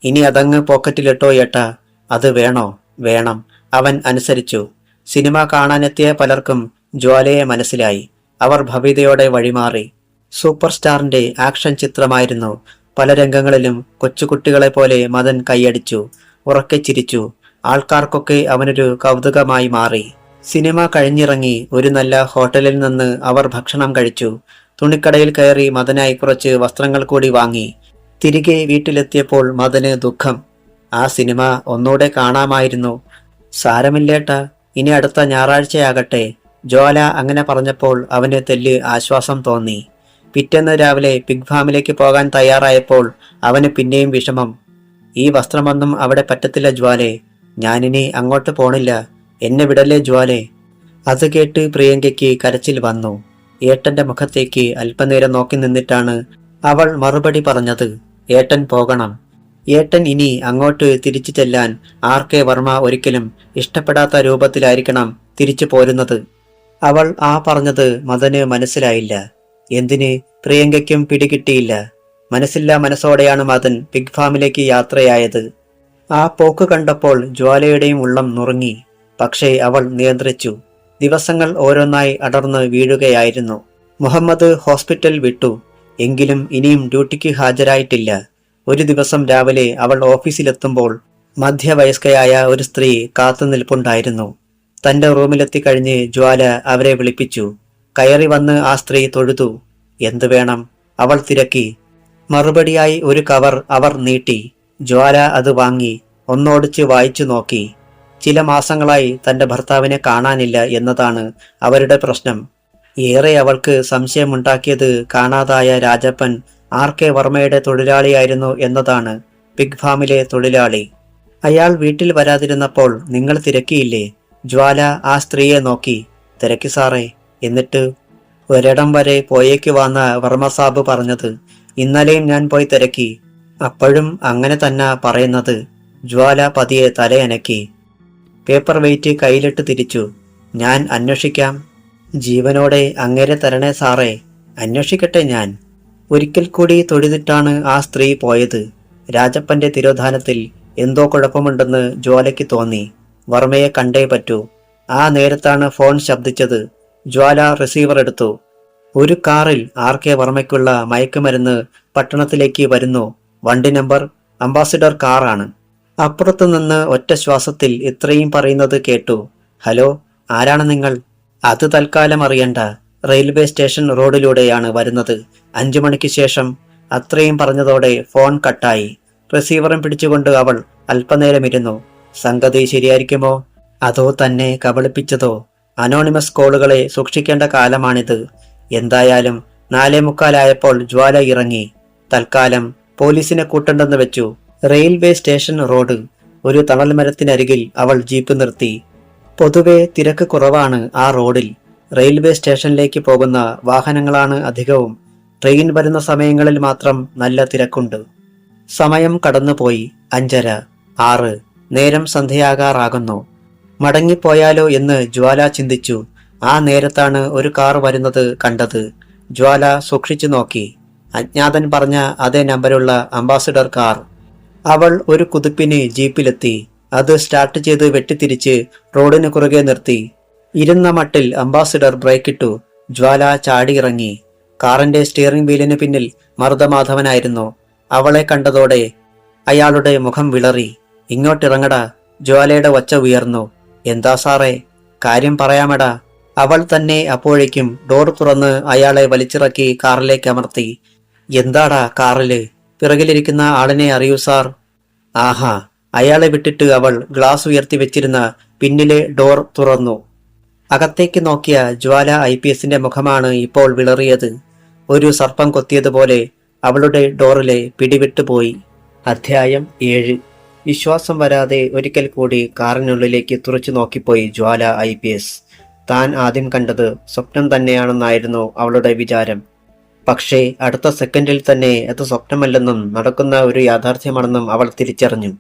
ഇനി അതങ്ങ് പോക്കറ്റിലിട്ടോ ഏട്ടാ? അത് വേണോ? വേണം. അവൻ അനുസരിച്ചു. സിനിമ കാണാനെത്തിയ പലർക്കും ജ്വാലയെ മനസ്സിലായി. അവർ ഭവ്യതയോടെ വഴിമാറി. സൂപ്പർ സ്റ്റാറിന്റെ ആക്ഷൻ ചിത്രമായിരുന്നു. പല രംഗങ്ങളിലും കൊച്ചുകുട്ടികളെ പോലെ മദൻ കൈയടിച്ചു, ഉറക്കെ ചിരിച്ചു. ആൾക്കാർക്കൊക്കെ അവനൊരു കൗതുകമായി മാറി. സിനിമ കഴിഞ്ഞിറങ്ങി ഒരു നല്ല ഹോട്ടലിൽ നിന്ന് അവർ ഭക്ഷണം കഴിച്ചു. തുണിക്കടയിൽ കയറി മദനായി കുറച്ച് വസ്ത്രങ്ങൾ കൂടി വാങ്ങി. തിരികെ വീട്ടിലെത്തിയപ്പോൾ മദന് ദുഃഖം. ആ സിനിമ ഒന്നുകൂടെ കാണാമായിരുന്നു. സാരമില്ലേട്ടാ, ഇനി അടുത്ത ഞായറാഴ്ചയാകട്ടെ. ജ്വാല അങ്ങനെ പറഞ്ഞപ്പോൾ അവന് തെല്ല് ആശ്വാസം തോന്നി. പിറ്റേന്ന് രാവിലെ പിഗ് ഫാമിലേക്ക് പോകാൻ തയ്യാറായപ്പോൾ അവന് പിന്നെയും വിഷമം. ഈ വസ്ത്രമൊന്നും അവിടെ പറ്റത്തില്ല ജ്വാലെ. ഞാനിനി അങ്ങോട്ട് പോണില്ല. എന്നെ വിടല്ലേ ജ്വാലെ. അത് കേട്ട് പ്രിയങ്കയ്ക്ക് കരച്ചിൽ വന്നു. ഏട്ടന്റെ മുഖത്തേക്ക് അല്പനേരം നോക്കി നിന്നിട്ടാണ് അവൾ മറുപടി പറഞ്ഞത്. ഏട്ടൻ പോകണം. ഏട്ടൻ ഇനി അങ്ങോട്ട് തിരിച്ചു ചെല്ലാൻ RK വർമ്മ ഒരിക്കലും ഇഷ്ടപ്പെടാത്ത രൂപത്തിലായിരിക്കണം തിരിച്ചു പോരുന്നത്. അവൾ ആ പറഞ്ഞത് മദന് മനസ്സിലായില്ല. എന്തിന്? പ്രിയങ്കയ്ക്കും പിടികിട്ടിയില്ല. മനസ്സില്ലാ മനസ്സോടെയാണ് മദൻ പിഗ് ഫാമിലേക്ക് യാത്രയായത്. ആ പോക്ക് കണ്ടപ്പോൾ ജ്വാലയുടെയും ഉള്ളം നുറുങ്ങി. പക്ഷേ അവൾ നിയന്ത്രിച്ചു. ദിവസങ്ങൾ ഓരോന്നായി അടർന്ന് വീഴുകയായിരുന്നു. മുഹമ്മദ് ഹോസ്പിറ്റൽ വിട്ടു. എങ്കിലും ഇനിയും ഡ്യൂട്ടിക്ക് ഹാജരായിട്ടില്ല. ഒരു ദിവസം രാവിലെ അവൾ ഓഫീസിലെത്തുമ്പോൾ മധ്യവയസ്കയായ ഒരു സ്ത്രീ കാത്തു നിൽപ്പുണ്ടായിരുന്നു. തന്റെ റൂമിലെത്തിക്കഴിഞ്ഞ് ജ്വാല അവരെ വിളിപ്പിച്ചു. കയറി വന്ന് ആ സ്ത്രീ തൊഴുതു. എന്തു വേണം? അവൾ തിരക്കി. മറുപടിയായി ഒരു കവർ അവർ നീട്ടി. ജ്വാല അത് വാങ്ങി ഒന്നോടിച്ച് വായിച്ചു നോക്കി. ചില മാസങ്ങളായി തന്റെ ഭർത്താവിനെ കാണാനില്ല എന്നതാണ് അവരുടെ പ്രശ്നം. ഏറെ അവൾക്ക് സംശയമുണ്ടാക്കിയത് കാണാതായ രാജപ്പൻ RK വർമ്മയുടെ തൊഴിലാളിയായിരുന്നു എന്നതാണ്. പിഗ് ഫാമിലെ തൊഴിലാളി. അയാൾ വീട്ടിൽ വരാതിരുന്നപ്പോൾ നിങ്ങൾ തിരക്കിയില്ലേ? ജ്വാല ആ സ്ത്രീയെ നോക്കി. തിരക്കി സാറേ. എന്നിട്ട്? ഒരിടം വരെ പോയേക്കുവാന്ന വർമ്മ സാബ് പറഞ്ഞത്. ഇന്നലെയും ഞാൻ പോയി തിരക്കി. അപ്പോഴും അങ്ങനെ തന്നെ പറയുന്നത്. ജ്വാല പതിയെ തലയനക്കി. പേപ്പർ വെയിറ്റ് കയ്യിലിട്ട് തിരിച്ചു. ഞാൻ അന്വേഷിക്കാം. ജീവനോടെ അങ്ങേരെ തരണേ സാറേ. അന്വേഷിക്കട്ടെ ഞാൻ. ഒരിക്കൽ കൂടി തൊഴുതിട്ടാണ് ആ സ്ത്രീ പോയത്. രാജപ്പന്റെ തിരോധാനത്തിൽ എന്തോ കുഴപ്പമുണ്ടെന്ന് ജ്വാലയ്ക്ക് തോന്നി. വർമ്മയെ കണ്ടേ പറ്റൂ. ആ നേരത്താണ് ഫോൺ ശബ്ദിച്ചത്. ജ്വാല റിസീവർ എടുത്തു. ഒരു കാറിൽ RK വർമ്മയ്ക്കുള്ള മയക്കുമരുന്ന് പട്ടണത്തിലേക്ക് വരുന്നു. വണ്ടി നമ്പർ അംബാസിഡർ കാറാണ്. അപ്പുറത്തു നിന്ന് ഒറ്റ ശ്വാസത്തിൽ ഇത്രയും പറയുന്നത് കേട്ടു. ഹലോ, ആരാണ് നിങ്ങൾ? അത് തൽക്കാലം അറിയണ്ട. റെയിൽവേ സ്റ്റേഷൻ റോഡിലൂടെയാണ് വരുന്നത്. 5 മണിക്ക് ശേഷം. അത്രയും പറഞ്ഞതോടെ ഫോൺ കട്ടായി. റിസീവറും പിടിച്ചുകൊണ്ട് അവൾ അല്പനേരം ഇരുന്നു. സംഗതി ശരിയായിരിക്കുമോ, അതോ തന്നെ കബളിപ്പിച്ചതോ? അനോണിമസ് കോളുകളെ സൂക്ഷിക്കേണ്ട കാലമാണിത്. എന്തായാലും 4:45 ജ്വാല ഇറങ്ങി. തൽക്കാലം പോലീസിനെ കൂട്ടണ്ടെന്ന് വെച്ചു. Railway station road. ഒരു തണൽ മരത്തിനരികിൽ അവൾ ജീപ്പ് നിർത്തി. പൊതുവെ തിരക്ക് കുറവാണ് ആ റോഡിൽ. റെയിൽവേ സ്റ്റേഷനിലേക്ക് പോകുന്ന വാഹനങ്ങളാണ് അധികവും. ട്രെയിൻ വരുന്ന സമയങ്ങളിൽ മാത്രം നല്ല തിരക്കുണ്ട്. സമയം കടന്നുപോയി. 5:30, 6. നേരം സന്ധ്യയാകാറാകുന്നു. മടങ്ങിപ്പോയാലോ എന്ന് ജ്വാല ചിന്തിച്ചു. ആ നേരത്താണ് ഒരു കാർ വരുന്നത് കണ്ടത്. ജ്വാല സൂക്ഷിച്ചു നോക്കി. അജ്ഞാതൻ പറഞ്ഞ അതേ നമ്പരുള്ള അംബാസിഡർ കാർ. അവൾ ഒരു കുതിപ്പിന് ജീപ്പിലെത്തി. അത് സ്റ്റാർട്ട് ചെയ്ത് വെട്ടിത്തിരിച്ച് റോഡിന് കുറുകെ നിർത്തി. ഇരുന്ന മട്ടിൽ അംബാസിഡർ ബ്രേക്കിട്ടു. ജ്വാല ചാടിയിറങ്ങി. കാറിന്റെ സ്റ്റിയറിംഗ് വീലിന് പിന്നിൽ മർദ്ദമാധവനായിരുന്നു. അവളെ കണ്ടതോടെ അയാളുടെ മുഖം വിളറി. ഇങ്ങോട്ടിറങ്ങടാ. ജ്വാലയുടെ ഒച്ച ഉയർന്നു. എന്താ സാറേ? കാര്യം പറയാമടാ. അവൾ തന്നെ അപ്പോഴേക്കും ഡോർ തുറന്ന് അയാളെ വലിച്ചിറക്കി കാറിലേക്ക് അമർത്തി. എന്താടാ കാറില്? പിറകിലിരിക്കുന്ന ആളിനെ അറിയൂ സാർ. ആഹാ. അയാളെ വിട്ടിട്ട് അവൾ ഗ്ലാസ് ഉയർത്തി വെച്ചിരുന്ന പിന്നിലെ ഡോർ തുറന്നു. അകത്തേക്ക് നോക്കിയ ജ്വാല IPSന്റെ മുഖമാണ് ഇപ്പോൾ വിളറിയത്. ഒരു സർപ്പം കൊത്തിയതുപോലെ അവളുടെ ഡോറിലെ പിടിവിട്ടുപോയി. അധ്യായം 7. വിശ്വാസം വരാതെ ഒരിക്കൽ കൂടി കാറിനുള്ളിലേക്ക് തുറച്ചു നോക്കിപ്പോയി ജ്വാല IPS. താൻ ആദ്യം കണ്ടത് സ്വപ്നം തന്നെയാണെന്നായിരുന്നു അവളുടെ വിചാരം. പക്ഷേ അടുത്ത സെക്കൻഡിൽ തന്നെ അത് സ്വപ്നമല്ലെന്നും നടക്കുന്ന ഒരു യാഥാർത്ഥ്യമാണെന്നും അവൾ തിരിച്ചറിഞ്ഞു.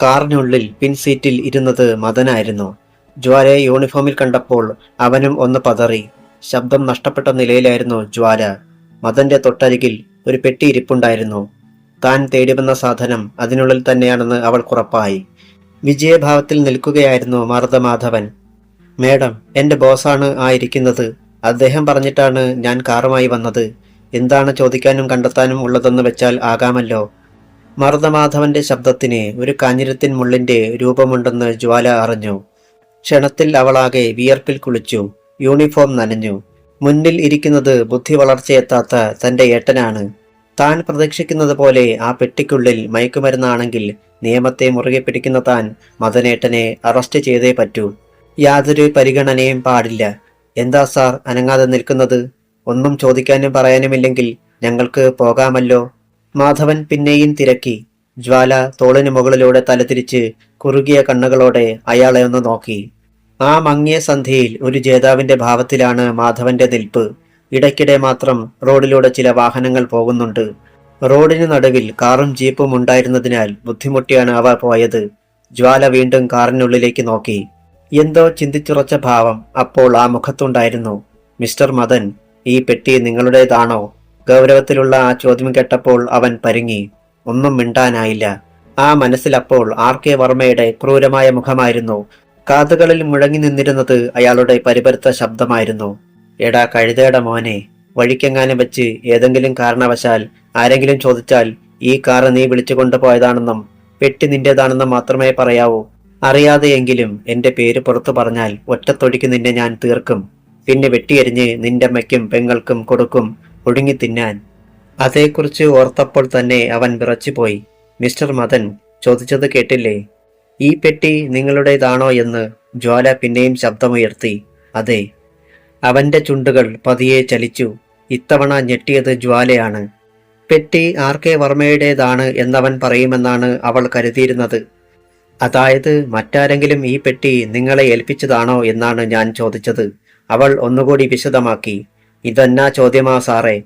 കാറിനുള്ളിൽ പിൻസീറ്റിൽ ഇരുന്നത് മദനായിരുന്നു. ജ്വാലയെ യൂണിഫോമിൽ കണ്ടപ്പോൾ അവനും ഒന്ന് പതറി. ശബ്ദം നഷ്ടപ്പെട്ട നിലയിലായിരുന്നു ജ്വാല. മദന്റെ തൊട്ടരികിൽ ഒരു പെട്ടി ഇരിപ്പുണ്ടായിരുന്നു. താൻ തേടിവന്ന സാധനം അതിനുള്ളിൽ തന്നെയാണെന്ന് അവൾക്കുറപ്പായി. വിജയഭാവത്തിൽ നിൽക്കുകയായിരുന്നു മർദ്ദമാധവൻ. മേഡം, എന്റെ ബോസാണ് ആ ഇരിക്കുന്നത്. അദ്ദേഹം പറഞ്ഞിട്ടാണ് ഞാൻ കാറുമായി വന്നത്. എന്താണ് ചോദിക്കാനും കണ്ടെത്താനും ഉള്ളതെന്ന് വെച്ചാൽ ആകാമല്ലോ. മർദ്ദമാധവന്റെ ശബ്ദത്തിന് ഒരു കാഞ്ഞിരത്തിൻ മുള്ളിന്റെ രൂപമുണ്ടെന്ന് ജ്വാല അറിഞ്ഞു. ക്ഷണത്തിൽ അവളാകെ വിയർപ്പിൽ കുളിച്ചു. യൂണിഫോം നനഞ്ഞു. മുന്നിൽ ഇരിക്കുന്നത് ബുദ്ധി വളർച്ചയെത്താത്ത തന്റെ ഏട്ടനാണ്. താൻ പ്രതീക്ഷിക്കുന്നത് പോലെ ആ പെട്ടിക്കുള്ളിൽ മയക്കുമരുന്നാണെങ്കിൽ നിയമത്തെ മുറുകെ പിടിക്കുന്ന താൻ മദനേട്ടനെ അറസ്റ്റ് ചെയ്തേ പറ്റൂ. യാതൊരു പരിഗണനയും പാടില്ല. എന്താ സാർ അനങ്ങാതെ നിൽക്കുന്നത്? ഒന്നും ചോദിക്കാനും പറയാനുമില്ലെങ്കിൽ ഞങ്ങൾക്ക് പോകാമല്ലോ. മാധവൻ പിന്നെയും തിരക്കി. ജ്വാല തോളിന് മുകളിലൂടെ തലതിരിച്ച് കുറുകിയ കണ്ണുകളോടെ അയാളെ ഒന്ന് നോക്കി. ആ മങ്ങിയ സന്ധ്യയിൽ ഒരു ജേതാവിന്റെ ഭാവത്തിലാണ് മാധവന്റെ നിൽപ്പ്. ഇടയ്ക്കിടെ മാത്രം റോഡിലൂടെ ചില വാഹനങ്ങൾ പോകുന്നുണ്ട്. റോഡിന് നടുവിൽ കാറും ജീപ്പും ഉണ്ടായിരുന്നതിനാൽ ബുദ്ധിമുട്ടിയാണ് അവ പോയത്. ജ്വാല വീണ്ടും കാറിനുള്ളിലേക്ക് നോക്കി. എന്തോ ചിന്തിച്ചുറച്ച ഭാവം അപ്പോൾ ആ മുഖത്തുണ്ടായിരുന്നു. മിസ്റ്റർ മദൻ, ഈ പെട്ടി നിങ്ങളുടേതാണോ? ഗൗരവത്തിലുള്ള ആ ചോദ്യം കേട്ടപ്പോൾ അവൻ പരുങ്ങി. ഒന്നും മിണ്ടാനായില്ല. ആ മനസ്സിലപ്പോൾ RK വർമ്മയുടെ ക്രൂരമായ മുഖമായിരുന്നു. കാതുകളിൽ മുഴങ്ങി നിന്നിരുന്നത് അയാളുടെ പരിപരുത്ത ശബ്ദമായിരുന്നു. എടാ കഴുതയുടെ മോനെ, വഴിക്കെങ്ങാനും വെച്ച് ഏതെങ്കിലും കാരണവശാൽ ആരെങ്കിലും ചോദിച്ചാൽ ഈ കാറ് നീ വിളിച്ചു കൊണ്ടുപോയതാണെന്നും പെട്ടി നിന്റേതാണെന്നും മാത്രമേ പറയാവൂ. അറിയാതെയെങ്കിലും എന്റെ പേര് പുറത്തു പറഞ്ഞാൽ ഒറ്റത്തൊടിക്ക് നിന്നെ ഞാൻ തീർക്കും. പിന്നെ വെട്ടിയെരിഞ്ഞ് നിന്റെ അമ്മയ്ക്കും പെങ്ങൾക്കും കൊടുക്കും ഒഴുങ്ങി തിന്നാൻ. അതേക്കുറിച്ച് ഓർത്തപ്പോൾ തന്നെ അവൻ വിറച്ചുപോയി. മിസ്റ്റർ മദൻ, ചോദിച്ചത് കേട്ടില്ലേ? ഈ പെട്ടി നിങ്ങളുടേതാണോ എന്ന് ജ്വാല പിന്നെയും ശബ്ദമുയർത്തി. അതെ. അവന്റെ ചുണ്ടുകൾ പതിയെ ചലിച്ചു. ഇത്തവണ ഞെട്ടിയത് ജ്വാലയാണ്. പെട്ടി RK വർമ്മയുടേതാണ് എന്നവൻ പറയുമെന്നാണ് അവൾ കരുതിയിരുന്നത്. അതായത് മറ്റാരെങ്കിലും ഈ പെട്ടി നിങ്ങളെ ഏൽപ്പിച്ചതാണോ എന്നാണ് ഞാൻ ചോദിച്ചത്. അവൾ ഒന്നുകൂടി വിശദമാക്കി. ഇതെന്നാ ചോദ്യമാ സാറേ?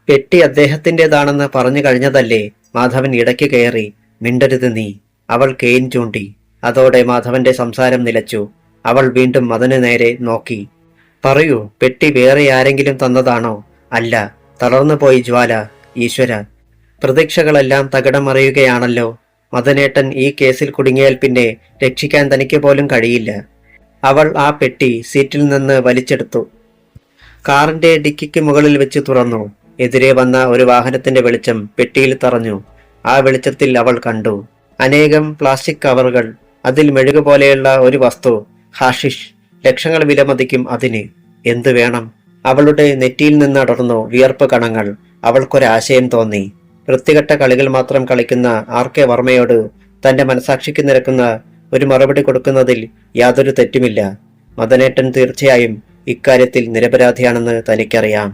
പെട്ടി അദ്ദേഹത്തിൻ്റെതാണെന്ന് പറഞ്ഞു കഴിഞ്ഞതല്ലേ? മാധവൻ ഇടയ്ക്ക് കയറി. മിണ്ടരുത് നീ. അവൾ കെയിൻ ചൂണ്ടി. അതോടെ മാധവന്റെ സംസാരം നിലച്ചു. അവൾ വീണ്ടും മദന് നേരെ നോക്കി. പറയൂ, പെട്ടി വേറെ ആരെങ്കിലും തന്നതാണോ? അല്ല. തളർന്നു പോയി ജ്വാല. ഈശ്വര, പ്രതീക്ഷകളെല്ലാം തകിടം മറിയുകയാണല്ലോ. മദനേട്ടൻ ഈ കേസിൽ കുടുങ്ങിയാൽ പിന്നെ രക്ഷിക്കാൻ തനിക്ക് പോലും കഴിയില്ല. അവൾ ആ പെട്ടി സീറ്റിൽ നിന്ന് വലിച്ചെടുത്തു. കാറിന്റെ ഡിക്കിക്ക് മുകളിൽ വെച്ച് തുറന്നു. എതിരെ വന്ന ഒരു വാഹനത്തിന്റെ വെളിച്ചം പെട്ടിയിൽ തറഞ്ഞു. ആ വെളിച്ചത്തിൽ അവൾ കണ്ടു അനേകം പ്ലാസ്റ്റിക് കവറുകൾ. അതിൽ മെഴുകു പോലെയുള്ള ഒരു വസ്തു. ഹാഷിഷ്. ലക്ഷങ്ങൾ വിലമതിക്കും അതിന്. എന്തു വേണം? അവളുടെ നെറ്റിയിൽ നിന്ന് അടർന്നു വിയർപ്പ് കണങ്ങൾ. അവൾക്കൊരാശയം തോന്നി. വൃത്തികെട്ട കളികൾ മാത്രം കളിക്കുന്ന ആർ.കെ. വർമ്മയോട് തന്റെ മനസാക്ഷിക്ക് നിരക്കുന്ന ഒരു മറുപടി കൊടുക്കുന്നതിൽ യാതൊരു തെറ്റുമില്ല. മദനേട്ടൻ തീർച്ചയായും ഇക്കാര്യത്തിൽ നിരപരാധിയാണെന്ന് തനിക്കറിയാം.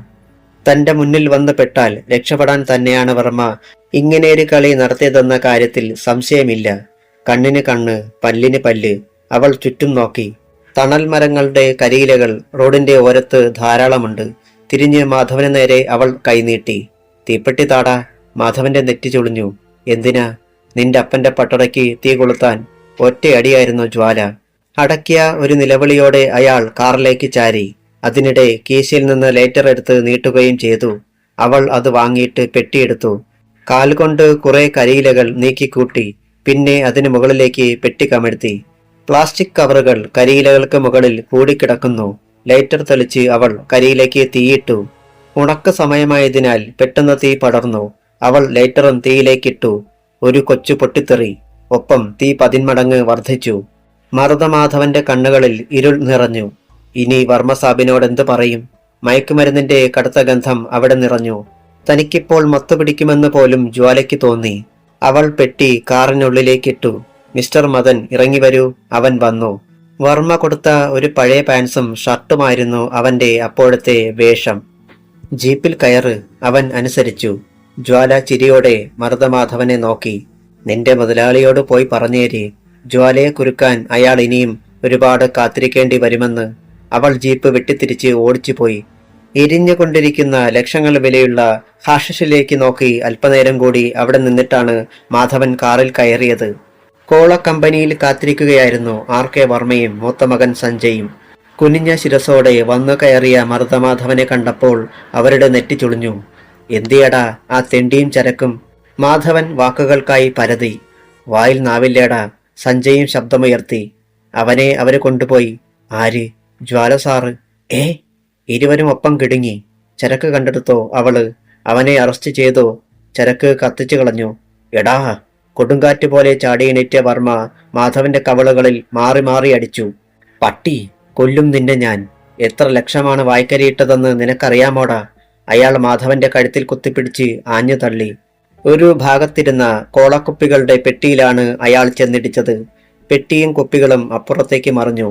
തന്റെ മുന്നിൽ വന്ന് പെട്ടാൽ രക്ഷപ്പെടാൻ തന്നെയാണ് വർമ്മ ഇങ്ങനെയൊരു കളി നടത്തിയതെന്ന കാര്യത്തിൽ സംശയമില്ല. കണ്ണിന് കണ്ണ്, പല്ലിന് പല്ല്. അവൾ ചുറ്റും നോക്കി. തണൽ മരങ്ങളുടെ കരിയിലകൾ റോഡിന്റെ ഓരത്ത് ധാരാളമുണ്ട്. തിരിഞ്ഞ് മാധവന് നേരെ അവൾ കൈനീട്ടി. തീപ്പെട്ടി താടാ. മാധവന്റെ നെറ്റി ചുളിഞ്ഞു. എന്തിനാ? നിന്റെ അപ്പന്റെ പട്ടടയ്ക്ക് തീ കൊളുത്താൻ. ഒറ്റയടിയായിരുന്നു ജ്വാല. അടക്കിയ ഒരു നിലവിളിയോടെ അയാൾ കാറിലേക്ക് ചാരി. അതിനിടെ കീശയിൽ നിന്ന് ലൈറ്റർ എടുത്ത് നീട്ടുകയും ചെയ്തു. അവൾ അത് വാങ്ങിയിട്ട് പെട്ടിയെടുത്തു. കാൽകൊണ്ട് കുറെ കരിയിലകൾ നീക്കിക്കൂട്ടി. പിന്നെ അതിന് മുകളിലേക്ക് പെട്ടി കമഴ്ത്തി. പ്ലാസ്റ്റിക് കവറുകൾ കരിയിലകൾക്ക് മുകളിൽ കൂടിക്കിടക്കുന്നു. ലൈറ്റർ തെളിച്ച് അവൾ കരിയിലേക്ക് തീയിട്ടു. ഉണക്ക സമയമായതിനാൽ പെട്ടെന്ന് തീ പടർന്നു. അവൾ ലൈറ്ററും തീയിലേക്കിട്ടു. ഒരു കൊച്ചു പൊട്ടിത്തെറി. ഒപ്പം തീ 10 മടങ്ങ് വർദ്ധിച്ചു. മറുതമാധവന്റെ കണ്ണുകളിൽ ഇരുൾ നിറഞ്ഞു. ഇനി വർമ്മ സാബിനോട് എന്തു പറയും? മയക്കുമരുന്നിന്റെ കടുത്ത ഗന്ധം അവിടെ നിറഞ്ഞു. തനിക്കിപ്പോൾ മത്തുപിടിക്കുമെന്ന് പോലും ജ്വാലയ്ക്ക് തോന്നി. അവൾ പെട്ടി കാറിനുള്ളിലേക്കിട്ടു. മിസ്റ്റർ മദൻ, ഇറങ്ങി വരൂ. അവൻ വന്നു. വർമ്മ കൊടുത്ത ഒരു പഴയ പാൻസും ഷർട്ടുമായിരുന്നു അവന്റെ അപ്പോഴത്തെ വേഷം. ജീപ്പിൽ കയറ്. അവൻ അനുസരിച്ചു. ജ്വാല ചിരിയോടെ മറുതമാധവനെ നോക്കി. നിന്റെ മുതലാളിയോട് പോയി പറഞ്ഞേര്. ജ്വാലയെ കുരുക്കാൻ അയാൾ ഇനിയും ഒരുപാട് കാത്തിരിക്കേണ്ടി വരുമെന്ന്. അവൾ ജീപ്പ് വെട്ടിത്തിരിച്ച് ഓടിച്ചുപോയി. എരിഞ്ഞുകൊണ്ടിരിക്കുന്ന ലക്ഷങ്ങൾ വിലയുള്ള ഹാഷിഷിലേക്ക് നോക്കി അല്പനേരം കൂടി അവിടെ നിന്നിട്ടാണ് മാധവൻ കാറിൽ കയറിയത്. കോള കമ്പനിയിൽ കാത്തിരിക്കുകയായിരുന്നു ആർ.കെ. വർമ്മയും മൂത്ത മകൻ സഞ്ജയും. കുനിഞ്ഞ ശിരസോടെ വന്നു കയറിയ മറുതമാധവനെ കണ്ടപ്പോൾ അവരുടെ നെറ്റി ചുളിഞ്ഞു. എന്തിയടാ ആ തെണ്ടിയും ചരക്കും? മാധവൻ വാക്കുകൾക്കായി പരതി. വായിൽ നാവില്ലേടാ. സഞ്ജയും ശബ്ദമുയർത്തി. അവനെ അവര് കൊണ്ടുപോയി. ആര്? ജ്വാല സാറ്. ഇരുവരും ഒപ്പം കിടുങ്ങി. ചരക്ക് കണ്ടെടുത്തോ അവള്? അവനെ അറസ്റ്റ് ചെയ്തോ? ചരക്ക് കത്തിച്ചു കളഞ്ഞു. എടാ! കൊടുങ്കാറ്റ് പോലെ ചാടിയെണീറ്റ വർമ്മ മാധവന്റെ കവളുകളിൽ മാറി മാറി അടിച്ചു. പട്ടി! കൊല്ലും നിന്നെ ഞാൻ. എത്ര ലക്ഷമാണ് വായ്ക്കരിയിട്ടതെന്ന് നിനക്കറിയാമോടാ? അയാൾ മാധവന്റെ കഴുത്തിൽ കുത്തിപ്പിടിച്ച് ആഞ്ഞു തള്ളി. ഒരു ഭാഗത്തിരുന്ന കോളക്കുപ്പികളുടെ പെട്ടിയിലാണ് അയാൾ ചെന്നിടിച്ചത്. പെട്ടിയും കുപ്പികളും അപ്പുറത്തേക്ക് മറിഞ്ഞു.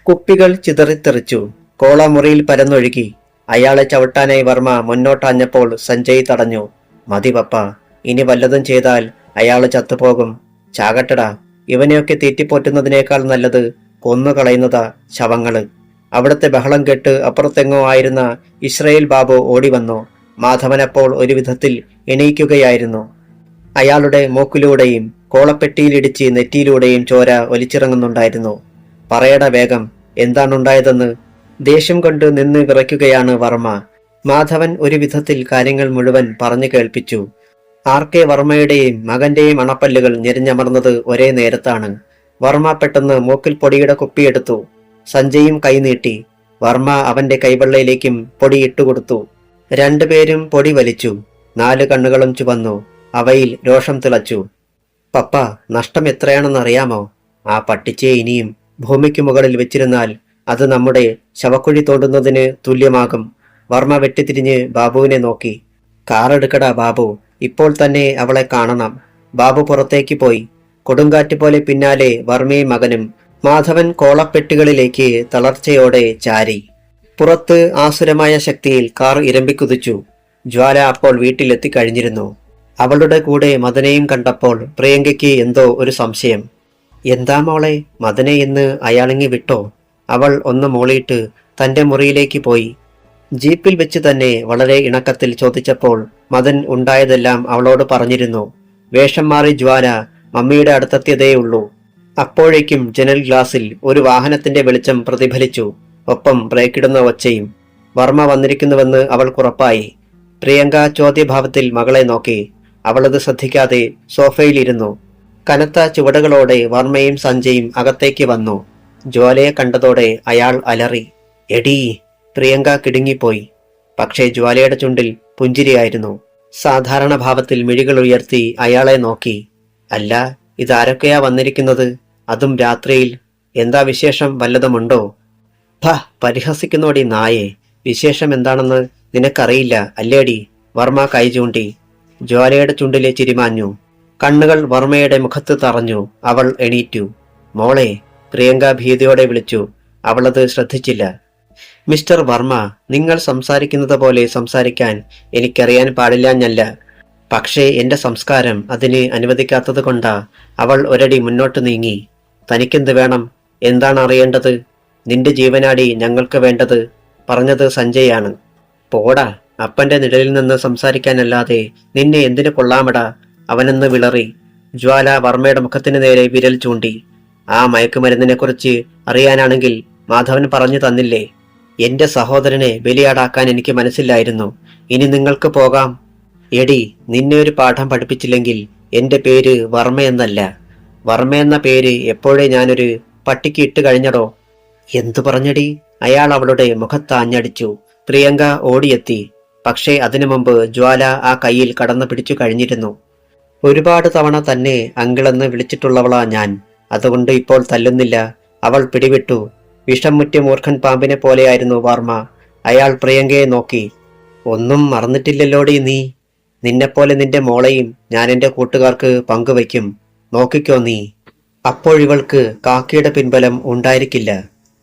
കുപ്പികൾ ചിതറിത്തെറിച്ചു. കോള മുറിയിൽ പരന്നൊഴുകി. അയാളെ ചവിട്ടാനായി വർമ്മ മുന്നോട്ടാഞ്ഞപ്പോൾ സഞ്ജയ് തടഞ്ഞു. മതി പപ്പ, ഇനി വല്ലതും ചെയ്താൽ അയാൾ ചത്തുപോകും. ചാകട്ടടാ. ഇവനെയൊക്കെ തീറ്റിപ്പോറ്റുന്നതിനേക്കാൾ നല്ലത് കൊന്നുകളയുന്നതാ ശവങ്ങള്. അവിടുത്തെ ബഹളം കേട്ട് അപ്പുറത്തെങ്ങോ ആയിരുന്ന ഇസ്രയേൽ ബാബു ഓടിവന്നു. മാധവനപ്പോൾ ഒരു വിധത്തിൽ എണീക്കുകയായിരുന്നു. അയാളുടെ മൂക്കിലൂടെയും കോളപ്പെട്ടിയിലിടിച്ച് നെറ്റിയിലൂടെയും ചോര ഒലിച്ചിറങ്ങുന്നുണ്ടായിരുന്നു. പറയട വേഗം, എന്താണുണ്ടായതെന്ന്. ദേഷ്യം കൊണ്ട് നിന്ന് വിറയ്ക്കുകയാണ് വർമ്മ. മാധവൻ ഒരു വിധത്തിൽ കാര്യങ്ങൾ മുഴുവൻ പറഞ്ഞു കേൾപ്പിച്ചു. ആർ.കെ. വർമ്മയുടെയും മകന്റെയും അണപ്പല്ലുകൾ ഞെരിഞ്ഞമർന്നത് ഒരേ നേരത്താണ്. വർമ്മ പെട്ടെന്ന് മൂക്കിൽ പൊടിയുടെ കുപ്പിയെടുത്തു. സഞ്ജയും കൈനീട്ടി. വർമ്മ അവന്റെ കൈവെള്ളയിലേക്കും പൊടി ഇട്ടുകൊടുത്തു. രണ്ടുപേരും പൊടി വലിച്ചു. 4 കണ്ണുകളും ചുവന്നു. അവയിൽ രോഷം തിളച്ചു. പപ്പ, നഷ്ടം എത്രയാണെന്നറിയാമോ? ആ പട്ടിച്ചയെ ഇനിയും ഭൂമിക്ക് മുകളിൽ വെച്ചിരുന്നാൽ അത് നമ്മുടെ ശവക്കുഴി തോണ്ടുന്നതിന് തുല്യമാകും. വർമ്മ വെട്ടിത്തിരിഞ്ഞ് ബാബുവിനെ നോക്കി. കാറെടുക്കടാ ബാബു, ഇപ്പോൾ തന്നെ അവളെ കാണണം. ബാബു പുറത്തേക്ക് പോയി. കൊടുങ്കാറ്റ് പോലെ പിന്നാലെ വർമ്മയും മകനും. മാധവൻ കോളപ്പെട്ടികളിലേക്ക് തളർച്ചയോടെ ചാരി. പുറത്ത് ആസുരമായ ശക്തിയിൽ കാർ ഇരമ്പിക്കുതിച്ചു. ജ്വാല അപ്പോൾ വീട്ടിലെത്തിക്കഴിഞ്ഞിരുന്നു. അവളുടെ കൂടെ മദനെയും കണ്ടപ്പോൾ പ്രിയങ്കയ്ക്ക് എന്തോ ഒരു സംശയം. എന്താ മോളെ, മദനെ എന്ന് അയാളിങ്ങി വിട്ടോ? അവൾ ഒന്ന് മൂളിയിട്ട് തന്റെ മുറിയിലേക്ക് പോയി. ജീപ്പിൽ വെച്ച് തന്നെ വളരെ ഇണക്കത്തിൽ ചോദിച്ചപ്പോൾ മദൻ ഉണ്ടായതെല്ലാം അവളോട് പറഞ്ഞിരുന്നു. വേഷം മാറി ജ്വാല മമ്മിയുടെ അടുത്തെത്തിയതേയുള്ളൂ. അപ്പോഴേക്കും ജനൽ ഗ്ലാസിൽ ഒരു വാഹനത്തിന്റെ വെളിച്ചം പ്രതിഫലിച്ചു. ഒപ്പം ബ്രേക്കിടുന്ന ഒച്ചയും. വർമ്മ വന്നിരിക്കുന്നുവെന്ന് അവൾക്കുറപ്പായി. പ്രിയങ്ക ചോദ്യഭാവത്തിൽ മകളെ നോക്കി. അവളത് ശ്രദ്ധിക്കാതെ സോഫയിലിരുന്നു. കനത്ത ചുവടുകളോടെ വർമ്മയും സഞ്ജയും അകത്തേക്ക് വന്നു. ജ്വാലയെ കണ്ടതോടെ അയാൾ അലറി. എടീ! പ്രിയങ്ക കിടുങ്ങിപ്പോയി. പക്ഷേ ജ്വാലയുടെ ചുണ്ടിൽ പുഞ്ചിരിയായിരുന്നു. സാധാരണ ഭാവത്തിൽ മിഴികൾ ഉയർത്തി അയാളെ നോക്കി. അല്ല, ഇതാരൊക്കെയാ വന്നിരിക്കുന്നത്? അതും രാത്രിയിൽ. എന്താ വിശേഷം വല്ലതുമുണ്ടോ? പരിഹസിക്കുന്നോടി നായേ. വിശേഷം എന്താണെന്ന് നിനക്കറിയില്ല അല്ലേടി? വർമ്മ കൈ ചൂണ്ടി. ജ്വാലയുടെ ചുണ്ടിലെ ചിരിമാഞ്ഞു. കണ്ണുകൾ വർമ്മയുടെ മുഖത്ത് തറഞ്ഞു. അവൾ എണീറ്റു. മോളെ! പ്രിയങ്ക ഭീതിയോടെ വിളിച്ചു. അവളത് ശ്രദ്ധിച്ചില്ല. മിസ്റ്റർ വർമ്മ, നിങ്ങൾ സംസാരിക്കുന്നത് പോലെ സംസാരിക്കാൻ എനിക്കറിയാൻ പാടില്ലാഞ്ഞല്ല. പക്ഷേ എന്റെ സംസ്കാരം അതിന് അനുവദിക്കാത്തത് കൊണ്ടാ. അവൾ ഒരടി മുന്നോട്ട് നീങ്ങി. തനിക്കെന്ത് വേണം? എന്താണ് അറിയേണ്ടത്? നിന്റെ ജീവനാടി ഞങ്ങൾക്ക് വേണ്ടത്. പറഞ്ഞത് സഞ്ജയാണ്. പോടാ! അപ്പന്റെ നിഴലിൽ നിന്ന് സംസാരിക്കാനല്ലാതെ നിന്നെ എന്തിനു കൊള്ളാമടാ? അവനെന്ന് വിളറി. ജ്വാല വർമ്മയുടെ മുഖത്തിന് നേരെ വിരൽ ചൂണ്ടി. ആ മയക്കുമരുന്നിനെക്കുറിച്ച് അറിയാനാണെങ്കിൽ മാധവൻ പറഞ്ഞു തന്നില്ലേ? എന്റെ സഹോദരനെ ബലിയാടാക്കാൻ എനിക്ക് മനസ്സില്ലായിരുന്നു. ഇനി നിങ്ങൾക്ക് പോകാം. എടി, നിന്നെ ഒരു പാഠം പഠിപ്പിച്ചില്ലെങ്കിൽ എന്റെ പേര് വർമ്മയെന്നല്ല. വർമ്മയെന്ന പേര് എപ്പോഴേ ഞാനൊരു പട്ടിക്ക് ഇട്ട് കഴിഞ്ഞടോ. എന്തു പറഞ്ഞടി? അയാൾ അവളുടെ മുഖത്താഞ്ഞടിച്ചു. പ്രിയങ്ക ഓടിയെത്തി. പക്ഷേ അതിനു മുമ്പ് ജ്വാല ആ കയ്യിൽ കടന്നു പിടിച്ചു കഴിഞ്ഞിരുന്നു. ഒരുപാട് തവണ തന്നെ അങ്കിളെന്ന് വിളിച്ചിട്ടുള്ളവളാ ഞാൻ. അതുകൊണ്ട് ഇപ്പോൾ തല്ലുന്നില്ല. അവൾ പിടിവിട്ടു. വിഷം മുറ്റിയ മൂർഖൻ പാമ്പിനെ പോലെയായിരുന്നു വർമ്മ. അയാൾ പ്രിയങ്കയെ നോക്കി. ഒന്നും മറന്നിട്ടില്ലല്ലോടി നീ? നിന്നെപ്പോലെ നിന്റെ മോളെയും ഞാൻ എന്റെ കൂട്ടുകാർക്ക് പങ്കുവയ്ക്കും. നോക്കിക്കോ നീ. അപ്പോഴിവൾക്ക് കാക്കിയുടെ പിൻബലം ഉണ്ടായിരിക്കില്ല.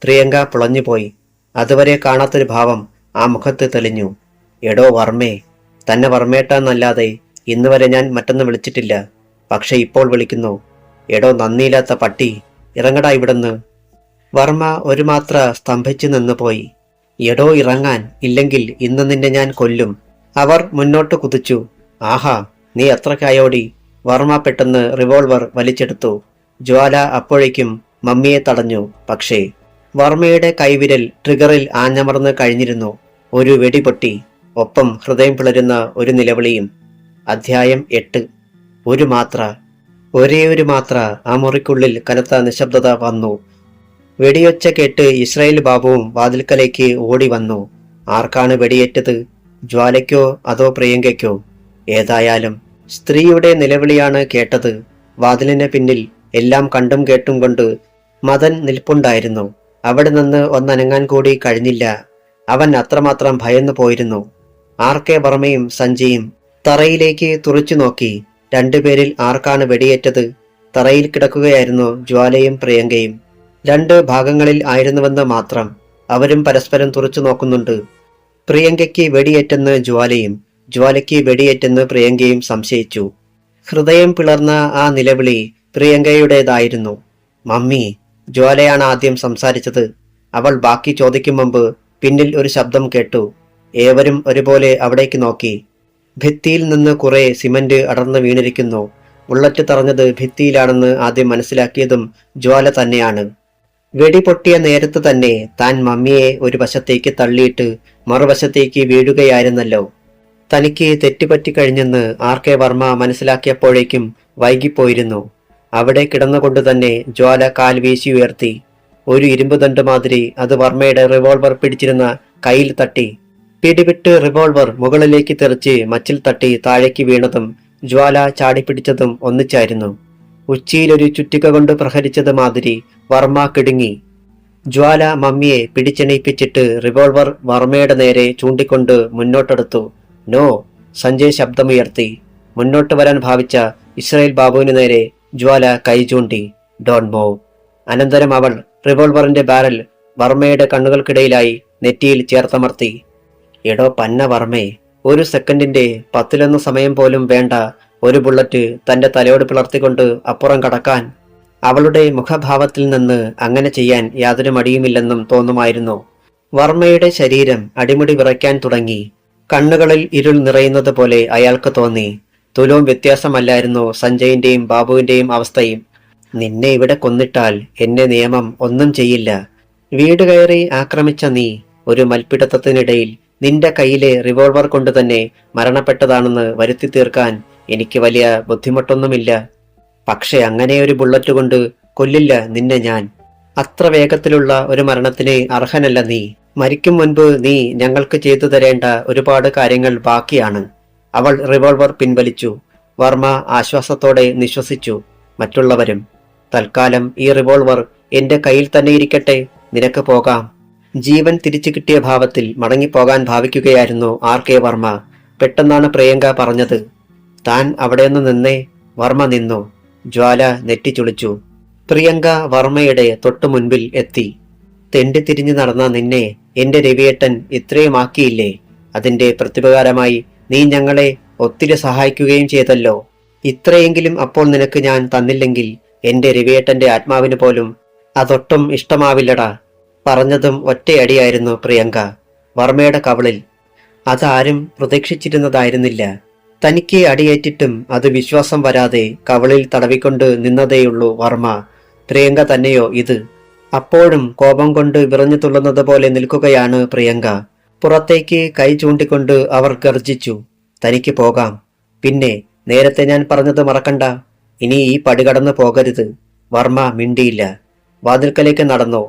പ്രിയങ്ക പുളഞ്ഞുപോയി. അതുവരെ കാണാത്തൊരു ഭാവം ആ മുഖത്ത് തെളിഞ്ഞു. എടോ വർമ്മേ! തന്നെ വർമ്മേട്ടാന്നല്ലാതെ ഇന്ന് വരെ ഞാൻ മറ്റൊന്നും വിളിച്ചിട്ടില്ല. പക്ഷെ ഇപ്പോൾ വിളിക്കുന്നു. എടോ നന്ദിയില്ലാത്ത പട്ടി, ഇറങ്ങടാ ഇവിടുന്ന്. വർമ്മ ഒരു മാത്ര സ്തംഭിച്ചു നിന്നുപോയി. എടോ ഇറങ്ങാൻ, ഇല്ലെങ്കിൽ ഇന്ന് നിന്നെ ഞാൻ കൊല്ലും. അവർ മുന്നോട്ട് കുതിച്ചു. ആഹാ, നീ അത്രക്കായോടി? വർമ്മ പെട്ടെന്ന് റിവോൾവർ വലിച്ചെടുത്തു. ജ്വാല അപ്പോഴേക്കും മമ്മിയെ തടഞ്ഞു. പക്ഷേ വർമ്മയുടെ കൈവിരൽ ട്രിഗറിൽ ആഞ്ഞമർന്ന് കഴിഞ്ഞിരുന്നു. ഒരു വെടി പൊട്ടി. ഒപ്പം ഹൃദയം പിളരുന്ന ഒരു നിലവിളിയും. അധ്യായം 8. ഒരു മാത്ര. ഒരേ ഒരു മാത്ര. ആ മുറിക്കുള്ളിൽ കനത്ത നിശബ്ദത വന്നു. വെടിയൊച്ച കേട്ട് ഇസ്രായേൽ ബാബുവും വാതിൽക്കലേക്ക് ഓടി വന്നു. ആർക്കാണ് വെടിയേറ്റത്? ജ്വാലയ്ക്കോ അതോ പ്രിയങ്കയ്ക്കോ? ഏതായാലും സ്ത്രീയുടെ നിലവിളിയാണ് കേട്ടത്. വാതിലിന് പിന്നിൽ എല്ലാം കണ്ടും കേട്ടും കൊണ്ട് മദൻ നിൽപ്പുണ്ടായിരുന്നു. അവിടെ നിന്ന് ഒന്നനങ്ങാൻ കൂടി കഴിഞ്ഞില്ല. അവൻ അത്രമാത്രം ഭയന്നു പോയിരുന്നു. ആർ.കെ. വർമ്മയും സഞ്ജയും തറയിലേക്ക് തുറച്ചു നോക്കി. രണ്ടുപേരിൽ ആർക്കാണ് വെടിയേറ്റത്? തറയിൽ കിടക്കുകയായിരുന്നു ജ്വാലയും പ്രിയങ്കയും. 2 ഭാഗങ്ങളിൽ ആയിരുന്നുവെന്ന് മാത്രം. അവരും പരസ്പരം തുറച്ചു നോക്കുന്നുണ്ട്. പ്രിയങ്കയ്ക്ക് വെടിയേറ്റെന്ന് ജ്വാലയും ജ്വാലയ്ക്ക് വെടിയേറ്റെന്ന് പ്രിയങ്കയും സംശയിച്ചു. ഹൃദയം പിളർന്ന ആ നിലവിളി പ്രിയങ്കയുടേതായിരുന്നു. മമ്മി! ജ്വാലയാണ് ആദ്യം സംസാരിച്ചത്. അവൾ ബാക്കി ചോദിക്കും മുമ്പ് പിന്നിൽ ഒരു ശബ്ദം കേട്ടു. ഏവരും ഒരുപോലെ അവിടേക്ക് നോക്കി. ഭിത്തിയിൽ നിന്ന് കുറെ സിമന്റ് അടർന്നു വീണിരിക്കുന്നു. ബുള്ളറ്റ് തറഞ്ഞത് ഭിത്തിയിലാണെന്ന് ആദ്യം മനസ്സിലാക്കിയതും ജ്വാല തന്നെയാണ്. വെടി പൊട്ടിയ നേരത്ത് തന്നെ താൻ മമ്മിയെ ഒരു വശത്തേക്ക് തള്ളിയിട്ട് മറുവശത്തേക്ക് വീഴുകയായിരുന്നല്ലോ. തനിക്ക് തെറ്റുപറ്റിക്കഴിഞ്ഞെന്ന് ആർ.കെ. വർമ്മ മനസ്സിലാക്കിയപ്പോഴേക്കും വൈകിപ്പോയിരുന്നു. അവിടെ കിടന്നുകൊണ്ട് തന്നെ ജ്വാല കാൽ വീശി ഉയർത്തി. ഒരു ഇരുമ്പ് ദണ്ട് മാതിരി അത് വർമ്മയുടെ റിവോൾവർ പിടിച്ചിരുന്ന കയ്യിൽ തട്ടി. പിടിവിട്ട് റിവോൾവർ മുകളിലേക്ക് തെറിച്ച് മച്ചിൽ തട്ടി താഴേക്ക് വീണതും ജ്വാല ചാടിപ്പിടിച്ചതും ഒന്നിച്ചായിരുന്നു. ഉച്ചിയിലൊരു ചുറ്റിക കൊണ്ട് പ്രഹരിച്ചത് മാതിരി വർമ്മ കിടുങ്ങി. ജ്വാല മമ്മിയെ പിടിച്ചെണീപ്പിച്ചിട്ട് റിവോൾവർ വർമ്മയുടെ നേരെ ചൂണ്ടിക്കൊണ്ട് മുന്നോട്ടെടുത്തു. നോ! സഞ്ജയ് ശബ്ദമുയർത്തി. മുന്നോട്ട് വരാൻ ഭാവിച്ച ഇസ്രായേൽ ബാബുവിന് നേരെ ജ്വാല കൈ ചൂണ്ടി. Don move. അനന്തരം അവൾ റിവോൾവറിന്റെ ബാരൽ വർമ്മയുടെ കണ്ണുകൾക്കിടയിലായി നെറ്റിയിൽ ചേർത്തമർത്തി. എടോ പന്ന വർമ്മേ! ഒരു സെക്കൻഡിന്റെ 10 സമയം പോലും വേണ്ട ഒരു ബുള്ളറ്റ് തന്റെ തലയോട് പിളർത്തിക്കൊണ്ട് അപ്പുറം കടക്കാൻ. അവളുടെ മുഖഭാവത്തിൽ നിന്ന് അങ്ങനെ ചെയ്യാൻ യാതൊരു മടിയുമില്ലെന്നും തോന്നുമായിരുന്നു. വർമ്മയുടെ ശരീരം അടിമുടി വിറയ്ക്കാൻ തുടങ്ങി. കണ്ണുകളിൽ ഇരുൾ നിറയുന്നത് പോലെ അയാൾക്ക് തോന്നി. തുലവും വ്യത്യാസമല്ലായിരുന്നു സഞ്ജയിന്റെയും ബാബുവിന്റെയും അവസ്ഥയും. നിന്നെ ഇവിടെ കൊന്നിട്ടാൽ എന്നെ നിയമം ഒന്നും ചെയ്യില്ല. വീട് കയറി ആക്രമിച്ച നീ ഒരു മൽപ്പിടുത്തത്തിനിടയിൽ നിന്റെ കയ്യിലെ റിവോൾവർ കൊണ്ട് തന്നെ മരണപ്പെട്ടതാണെന്ന് വരുത്തി തീർക്കാൻ എനിക്ക് വലിയ ബുദ്ധിമുട്ടൊന്നുമില്ല. പക്ഷെ അങ്ങനെ ഒരു ബുള്ളറ്റ് കൊണ്ട് കൊല്ലില്ല നിന്നെ ഞാൻ. അത്ര വേഗത്തിലുള്ള ഒരു മരണത്തിന് അർഹനല്ല നീ. മരിക്കും മുൻപ് നീ ഞങ്ങൾക്ക് ചെയ്തു തരേണ്ട ഒരുപാട് കാര്യങ്ങൾ ബാക്കിയാണ്. അവൾ റിവോൾവർ പിൻവലിച്ചു. വർമ്മ ആശ്വാസത്തോടെ നിശ്വസിച്ചു. മറ്റുള്ളവരും, തൽക്കാലം ഈ റിവോൾവർ എന്റെ കയ്യിൽ തന്നെ ഇരിക്കട്ടെ, നിനക്ക് പോകാം. ജീവൻ തിരിച്ചു കിട്ടിയ ഭാവത്തിൽ മടങ്ങിപ്പോകാൻ ഭാവിക്കുകയായിരുന്നു RK വർമ്മ. പെട്ടെന്നാണ് പ്രിയങ്ക പറഞ്ഞത്. താൻ അവിടെയൊന്ന് നിന്നേ. വർമ്മ നിന്നു. ജ്വാല നെറ്റിച്ചുളിച്ചു. പ്രിയങ്ക വർമ്മയുടെ തൊട്ടു മുൻപിൽ എത്തി. തെണ്ടി തിരിഞ്ഞു നടന്ന നിന്നെ എന്റെ രവിയേട്ടൻ ഇത്രയുമാക്കിയില്ലേ? അതിന്റെ പ്രത്യുപകാരമായി നീ ഞങ്ങളെ ഒത്തിരി സഹായിക്കുകയും ചെയ്തല്ലോ. ഇത്രയെങ്കിലും അപ്പോൾ നിനക്ക് ഞാൻ തന്നില്ലെങ്കിൽ എന്റെ രവിയേട്ടന്റെ ആത്മാവിന് പോലും അതൊട്ടും ഇഷ്ടമാവില്ലടാ. പറഞ്ഞതും ഒറ്റയടിയായിരുന്നു പ്രിയങ്ക വർമ്മയുടെ കവിളിൽ. അതാരും പ്രതീക്ഷിച്ചിരുന്നതായിരുന്നില്ല. തനിക്ക് അടിയേറ്റിട്ടും അത് വിശ്വാസം വരാതെ കവിളിൽ തടവിക്കൊണ്ട് നിന്നതേയുള്ളൂ വർമ്മ. പ്രിയങ്ക തന്നെയോ ഇത്? അപ്പോഴും കോപം കൊണ്ട് വിറഞ്ഞു തുള്ളുന്നത് പോലെ നിൽക്കുകയാണ് പ്രിയങ്ക. പുറത്തേക്ക് കൈ ചൂണ്ടിക്കൊണ്ട് അവർ ഗർജിച്ചു. തനിക്ക് പോകാം. പിന്നെ നേരത്തെ ഞാൻ പറഞ്ഞത് മറക്കണ്ട. ഇനി ഈ പടി കടന്നു പോകരുത്. വർമ്മ മിണ്ടിയില്ല. വാതിൽക്കലേക്ക് നടന്നു.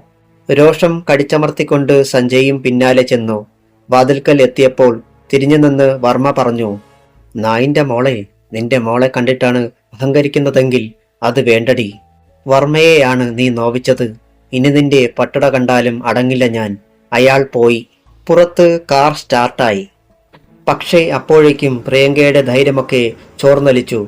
രോഷം കടിച്ചമർത്തിക്കൊണ്ട് സഞ്ജയും പിന്നാലെ ചെന്നു. വാതിൽക്കൽ എത്തിയപ്പോൾ തിരിഞ്ഞു നിന്ന് വർമ്മ പറഞ്ഞു, നായിന്റെ മോളെ, നിന്റെ മോളെ കണ്ടിട്ടാണ് അഹങ്കരിക്കുന്നതെങ്കിൽ അത് വേണ്ടടി. വർമ്മയെയാണ് നീ നോവിച്ചത്. ഇനി നിന്റെ പട്ടുട കണ്ടാലും അടങ്ങില്ല ഞാൻ. അയാൾ പോയി. പുറത്ത് കാർ സ്റ്റാർട്ടായി. പക്ഷേ അപ്പോഴേക്കും പ്രിയങ്കയുടെ ധൈര്യമൊക്കെ ചോർന്നൊലിച്ചു.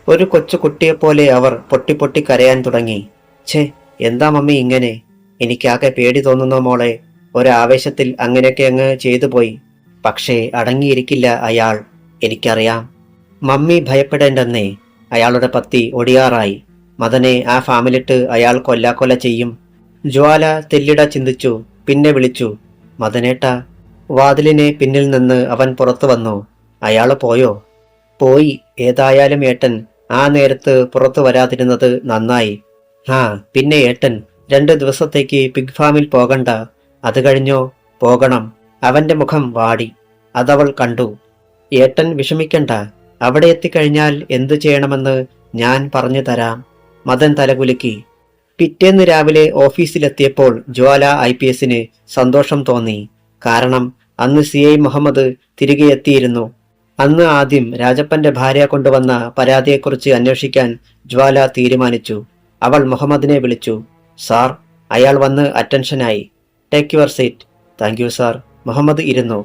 ഒരു കൊച്ചു കുട്ടിയെപ്പോലെ അവർ പൊട്ടിപ്പൊട്ടി കരയാൻ തുടങ്ങി. ഛേ, എന്താ മമ്മി ഇങ്ങനെ? എനിക്കാകെ പേടി തോന്നുന്നു മോളെ. ഒരാവേശത്തിൽ അങ്ങനെയൊക്കെ അങ്ങ് ചെയ്തു പോയി. പക്ഷേ അടങ്ങിയിരിക്കില്ല അയാൾ, എനിക്കറിയാം. മമ്മി ഭയപ്പെടേണ്ടെന്നേ. അയാളുടെ പത്തി ഒടിയാറായി. മദനെ ആ ഫാമിലിട്ട് അയാൾ കൊല്ലാക്കൊല ചെയ്യും. ജ്വാല തെല്ലിട ചിന്തിച്ചു. പിന്നെ വിളിച്ചു, മദനേട്ട. വാതിലിനെ പിന്നിൽ നിന്ന് അവൻ പുറത്തു വന്നു. അയാള് പോയോ? പോയി. ഏതായാലും ഏട്ടൻ ആ നേരത്ത് പുറത്തു വരാതിരുന്നത് നന്നായി. പിന്നെ ഏട്ടൻ 2 ദിവസത്തേക്ക് പിഗ് ഫാമിൽ പോകണ്ട. അത് കഴിഞ്ഞോ? പോകണം. അവന്റെ മുഖം വാടി. അതവൾ കണ്ടു. ഏട്ടൻ വിഷമിക്കണ്ട. അവിടെ എത്തിക്കഴിഞ്ഞാൽ എന്തു ചെയ്യണമെന്ന് ഞാൻ പറഞ്ഞു തരാം. മദൻ തലകുലുക്കി. പിറ്റേന്ന് രാവിലെ ഓഫീസിലെത്തിയപ്പോൾ ജ്വാല IPSന് സന്തോഷം തോന്നി. കാരണം അന്ന് CI മുഹമ്മദ് തിരികെ എത്തിയിരുന്നു. അന്ന് ആദ്യം രാജപ്പന്റെ ഭാര്യ കൊണ്ടുവന്ന പരാതിയെക്കുറിച്ച് അന്വേഷിക്കാൻ ജ്വാല തീരുമാനിച്ചു. അവൾ മുഹമ്മദിനെ വിളിച്ചു. സാർ, അയാൾ വന്ന് അറ്റൻഷനായി. Take your seat. Thank you sir. Muhammad ഇരുന്നു.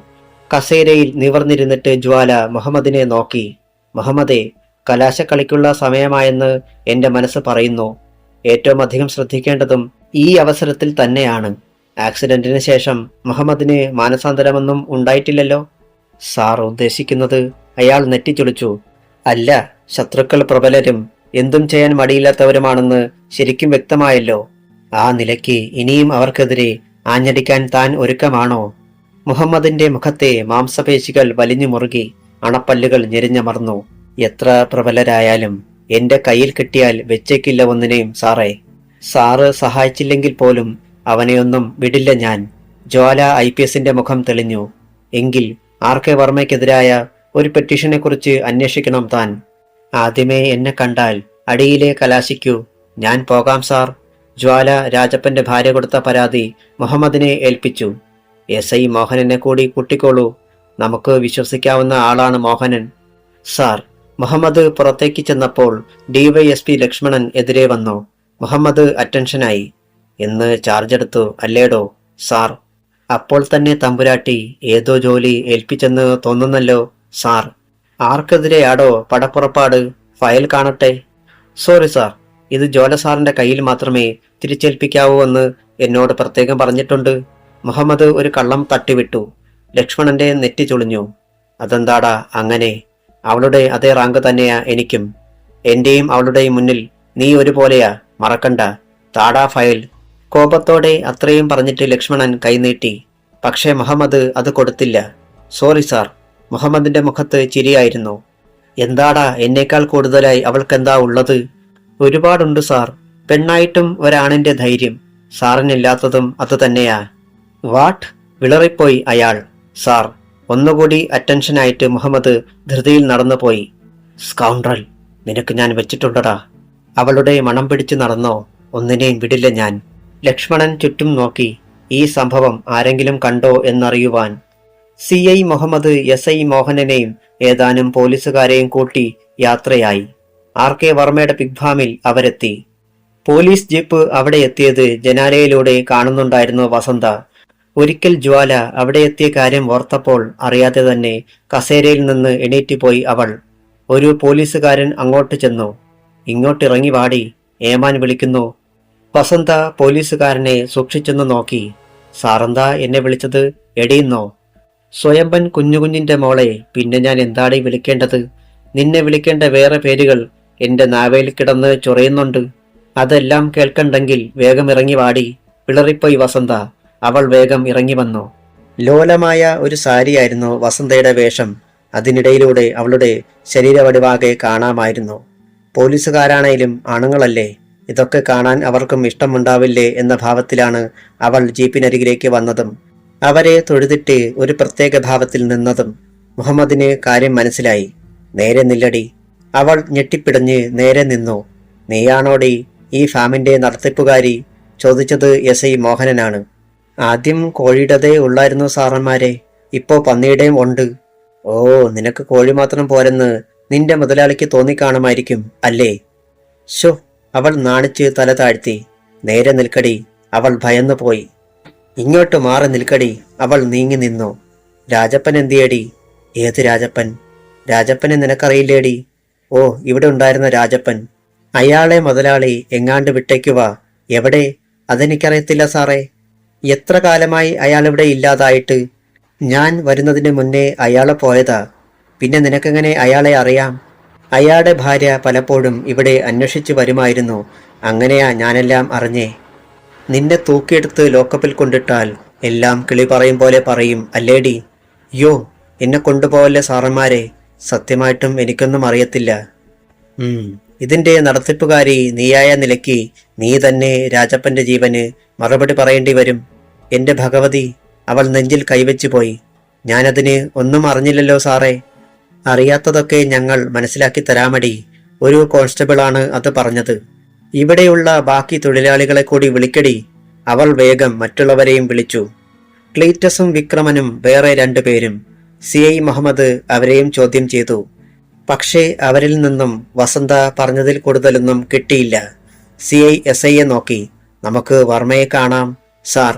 കസേരയിൽ നിവർന്നിരുന്നിട്ട് ജ്വാല മുഹമ്മദിനെ നോക്കി. മുഹമ്മദേ, കലാശക്കളിക്കുള്ള സമയമായെന്ന് എന്റെ മനസ്സ് പറയുന്നു. ഏറ്റവും അധികം ശ്രദ്ധിക്കേണ്ടതും ഈ അവസരത്തിൽ തന്നെയാണ്. ആക്സിഡന്റിന് ശേഷം മുഹമ്മദിന് മാനസാന്തരമൊന്നും ഉണ്ടായിട്ടില്ലല്ലോ? സാർ ഉദ്ദേശിക്കുന്നത്? അയാൾ നെറ്റിച്ചുളിച്ചു. അല്ല, ശത്രുക്കൾ പ്രബലരും എന്തും ചെയ്യാൻ മടിയില്ലാത്തവരുമാണെന്ന് ശരിക്കും വ്യക്തമായല്ലോ. ആ നിലയ്ക്ക് ഇനിയും അവർക്കെതിരെ ആഞ്ഞടിക്കാൻ താൻ ഒരുക്കമാണോ? മുഹമ്മദിന്റെ മുഖത്തെ മാംസപേശികൾ വലിഞ്ഞു മുറുകി. അണപ്പല്ലുകൾ ഞെരിഞ്ഞമർന്നു. എത്ര പ്രബലരായാലും എന്റെ കയ്യിൽ കിട്ടിയാൽ വെച്ചേക്കില്ല ഒന്നിനെയും സാറേ. സാറ് സഹായിച്ചില്ലെങ്കിൽ പോലും അവനെയൊന്നും വിടില്ല ഞാൻ. ജ്വാല IPSന്റെ മുഖം തെളിഞ്ഞു. എങ്കിൽ RK വർമ്മയ്ക്കെതിരായ ഒരു പെറ്റീഷനെക്കുറിച്ച് അന്വേഷിക്കണം താൻ. ആദ്യമേ എന്നെ കണ്ടാൽ അടിയിലെ കലാശിക്കൂ. ഞാൻ പോകാം സാർ. ജ്വാല രാജപ്പന്റെ ഭാര്യ കൊടുത്ത പരാതി മുഹമ്മദിനെ ഏൽപ്പിച്ചു. SI മോഹനനെ കൂടി കൂട്ടിക്കോളൂ. നമുക്ക് വിശ്വസിക്കാവുന്ന ആളാണ് മോഹനൻ. സാർ. മുഹമ്മദ് പുറത്തേക്ക് ചെന്നപ്പോൾ DYSP ലക്ഷ്മണൻ എതിരെ വന്നു. മുഹമ്മദ് അറ്റൻഷനായി. എന്ന് ചാർജ് എടുത്തു അല്ലേടോ സാർ? അപ്പോൾ തന്നെ തമ്പുരാട്ടി ഏതോ ജോലി ഏൽപ്പിച്ചെന്ന് തോന്നുന്നല്ലോ സാർ. ആർക്കെതിരെയാടോ പടപ്പുറപ്പാട്? ഫയൽ കാണട്ടെ. സോറി സാർ, ഇത് ജോല സാറിന്റെ കയ്യിൽ മാത്രമേ തിരിച്ചേൽപ്പിക്കാവൂ എന്ന് എന്നോട് പ്രത്യേകം പറഞ്ഞിട്ടുണ്ട്. മുഹമ്മദ് ഒരു കള്ളം തട്ടിവിട്ടു. ലക്ഷ്മണന്റെ നെറ്റി ചുളിഞ്ഞു. അതെന്താടാ അങ്ങനെ? അവളുടെ അതേ റാങ്ക് തന്നെയാ എനിക്കും. എന്റെയും അവളുടെയും മുന്നിൽ നീ ഒരുപോലെയാ, മറക്കണ്ട. താടാ ഫയൽ. കോപത്തോടെ അത്രയും പറഞ്ഞിട്ട് ലക്ഷ്മണൻ കൈനീട്ടി. പക്ഷേ മുഹമ്മദ് അത് കൊടുത്തില്ല. Sorry sir. മുഹമ്മദിന്റെ മുഖത്ത് ചിരിയായിരുന്നു. എന്താടാ എന്നേക്കാൾ കൂടുതലായി അവൾക്കെന്താ ഉള്ളത്? ഒരുപാടുണ്ട് സാർ. പെണ്ണായിട്ടും ഒരാണിന്റെ ധൈര്യം സാറിനില്ലാത്തതും അത് തന്നെയാ. വാട്ട്? വിളറിപ്പോയി അയാൾ. സാർ. ഒന്നുകൂടി അറ്റൻഷനായിട്ട് മുഹമ്മദ് ധൃതിയിൽ നടന്നുപോയി. സ്കൗണ്ട്രൽ, നിനക്ക് ഞാൻ വെച്ചിട്ടുണ്ടടാ. അവളുടെ മണം പിടിച്ചു നടന്നോ? ഒന്നിനെയും വിടില്ല ഞാൻ. ലക്ഷ്മണൻ ചുറ്റും നോക്കി. ഈ സംഭവം ആരെങ്കിലും കണ്ടോ എന്നറിയുവാൻ. CI മുഹമ്മദ് SI മോഹനനെയും ഏതാനും പോലീസുകാരെയും കൂട്ടി യാത്രയായി. RK വർമ്മയുടെ പിഗ് ഫാമിൽ അവരെത്തി. പോലീസ് ജീപ്പ് അവിടെ എത്തിയത് ജനാലയിലൂടെ കാണുന്നുണ്ടായിരുന്നു വസന്ത. ഒരിക്കൽ ജ്വാല അവിടെ എത്തിയ കാര്യം ഓർത്തപ്പോൾ അറിയാതെ തന്നെ കസേരയിൽ നിന്ന് എണീറ്റുപോയി അവൾ. ഒരു പോലീസുകാരൻ അങ്ങോട്ട് ചെന്നു. ഇങ്ങോട്ടിറങ്ങി വാടി, ഏമാൻ വിളിക്കുന്നു. വസന്ത പോലീസുകാരനെ സൂക്ഷിച്ചെന്ന് നോക്കി. സാറെന്താ എന്നെ വിളിച്ചത്? എടീന്നോ? സ്വയംഭൻ കുഞ്ഞുകുഞ്ഞിന്റെ മോളെ, പിന്നെ ഞാൻ എന്താടി വിളിക്കേണ്ടത്? നിന്നെ വിളിക്കേണ്ട വേറെ പേരുകൾ എന്റെ നാവയിൽ കിടന്ന് ചൊറയുന്നുണ്ട്. അതെല്ലാം കേൾക്കണ്ടെങ്കിൽ വേഗം ഇറങ്ങി വാടി. പിളറിപ്പോയി വസന്ത. അവൾ വേഗം ഇറങ്ങി വന്നു. ലോലമായ ഒരു സാരിയായിരുന്നു വസന്തയുടെ വേഷം. അതിനിടയിലൂടെ അവളുടെ ശരീരവടിവാകെ കാണാമായിരുന്നു. പോലീസുകാരാണേലും ആണുങ്ങളല്ലേ, ഇതൊക്കെ കാണാൻ അവർക്കും ഇഷ്ടമുണ്ടാവില്ലേ എന്ന ഭാവത്തിലാണ് അവൾ ജീപ്പിനരികിലേക്ക് വന്നതും അവരെ തൊഴുതിട്ട് ഒരു പ്രത്യേക ഭാവത്തിൽ നിന്നതും. മുഹമ്മദിന് കാര്യം മനസ്സിലായി. നേരെ നില്ലടി. അവൾ ഞെട്ടിപ്പിടഞ്ഞ് നേരെ നിന്നു. നീയാണോടി ഈ ഫാമിന്റെ നടത്തിപ്പുകാരി? ചോദിച്ചത് SI മോഹനനാണ്. ആദ്യം കോഴിയുടേതേ ഉള്ളായിരുന്നു സാറന്മാരെ, ഇപ്പോ പന്നിയുടെയും ഉണ്ട്. ഓ, നിനക്ക് കോഴി മാത്രം പോരെന്ന് നിന്റെ മുതലാളിക്ക് തോന്നിക്കാണുമായിരിക്കും അല്ലേ? ശോ, അവൾ നാണിച്ച് തല താഴ്ത്തി. നേരെ നിൽക്കടി. അവൾ ഭയന്നു പോയി. ഇങ്ങോട്ട് മാറി നിൽക്കടി. അവൾ നീങ്ങി നിന്നു. രാജപ്പൻ എന്തിയേടി? ഏത് രാജപ്പൻ? രാജപ്പനെ നിനക്കറിയില്ലേടി? ഓ, ഇവിടെ ഉണ്ടായിരുന്ന രാജപ്പൻ. അയാളെ മുതലാളി എങ്ങാണ്ട് വിട്ടേക്കുവാ. എവിടെ? അതെനിക്കറിയത്തില്ല സാറേ. എത്ര കാലമായി അയാളിവിടെ ഇല്ലാതായിട്ട്? ഞാൻ വരുന്നതിന് മുന്നേ അയാളെ പോയതാ. പിന്നെ നിനക്കെങ്ങനെ അയാളെ അറിയാം? അയാളുടെ ഭാര്യ പലപ്പോഴും ഇവിടെ അന്വേഷിച്ചു വരുമായിരുന്നു. അങ്ങനെയാ ഞാനെല്ലാം അറിഞ്ഞേ. നിന്നെ തൂക്കിയെടുത്ത് ലോക്കപ്പിൽ കൊണ്ടിട്ടാൽ എല്ലാം കിളി പറയും പോലെ പറയും അല്ലേടി? യോ, എന്നെ കൊണ്ടുപോവല്ലേ സാറന്മാരെ. സത്യമായിട്ടും എനിക്കൊന്നും അറിയത്തില്ല. ഇതിന്റെ നടത്തിപ്പുകാരി നീയായ നിലയ്ക്ക് നീ തന്നെ രാജപ്പന്റെ ജീവന് മറുപടി പറയേണ്ടി വരും. എന്റെ ഭഗവതി, അവൾ നെഞ്ചിൽ കൈവച്ചു പോയി. ഞാനതിന് ഒന്നും അറിഞ്ഞില്ലല്ലോ സാറേ. അറിയാത്തതൊക്കെ ഞങ്ങൾ മനസ്സിലാക്കി തരാമടി. ഒരു കോൺസ്റ്റബിളാണ് അത് പറഞ്ഞത്. ഇവിടെയുള്ള ബാക്കി തൊഴിലാളികളെ കൂടി വിളിക്കടി. അവൾ വേഗം മറ്റുള്ളവരെയും വിളിച്ചു. ക്ലീറ്റസും വിക്രമനും വേറെ 2 പേരും. CI മുഹമ്മദ് അവരെയും ചോദ്യം ചെയ്തു. പക്ഷേ അവരിൽ നിന്നും വസന്ത പറഞ്ഞതിൽ കൂടുതലൊന്നും കിട്ടിയില്ല. CI SIയെ നോക്കി. നമുക്ക് വർമ്മയെ കാണാം സാർ.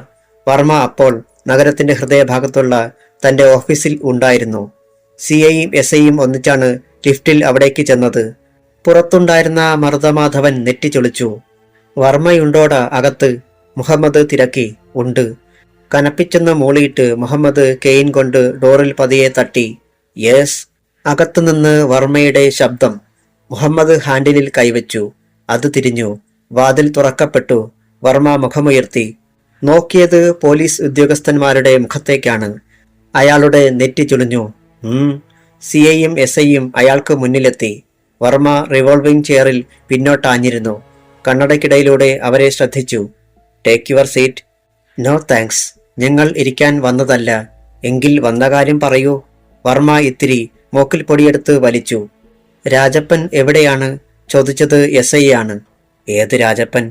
വർമ്മ അപ്പോൾ നഗരത്തിന്റെ ഹൃദയഭാഗത്തുള്ള തന്റെ ഓഫീസിൽ ഉണ്ടായിരുന്നു. CIയും SIയും ഒന്നിച്ചാണ് ലിഫ്റ്റിൽ അവിടേക്ക് ചെന്നത്. പുറത്തുണ്ടായിരുന്ന മർദ്ദമാധവൻ നെറ്റിച്ചൊളിച്ചു. വർമ്മയുണ്ടോടാ അകത്ത്? മുഹമ്മദ് തിരക്കി. ഉണ്ട്. കനപ്പിച്ചെന്ന് മൂളിയിട്ട് മുഹമ്മദ് കെയിൻ കൊണ്ട് ഡോറിൽ പതിയെ തട്ടി. യെസ്. അകത്തുനിന്ന് വർമ്മയുടെ ശബ്ദം. മുഹമ്മദ് ഹാൻഡിലിൽ കൈവച്ചു. അത് തിരിഞ്ഞു. വാതിൽ തുറക്കപ്പെട്ടു. വർമ്മ മുഖമുയർത്തി നോക്കിയത് പോലീസ് ഉദ്യോഗസ്ഥന്മാരുടെ മുഖത്തേക്കാണ്. അയാളുടെ നെറ്റി ചുളിഞ്ഞു. CIയും SIയും അയാൾക്ക് മുന്നിലെത്തി. വർമ്മ റിവോൾവിംഗ് ചെയറിൽ പിന്നോട്ടാഞ്ഞിരുന്നു. കണ്ണടയ്ക്കിടയിലൂടെ അവരെ ശ്രദ്ധിച്ചു. Take your seat. No thanks, ഞങ്ങൾ ഇരിക്കാൻ വന്നതല്ല. എങ്കിൽ വന്ന കാര്യം പറയൂ. വർമ്മ ഇത്തിരി മൂക്കിൽ പൊടിയെടുത്ത് വലിച്ചു. രാജപ്പൻ എവിടെയാണ്? ചോദിച്ചത് SI ആണ്. ഏത് രാജപ്പൻ?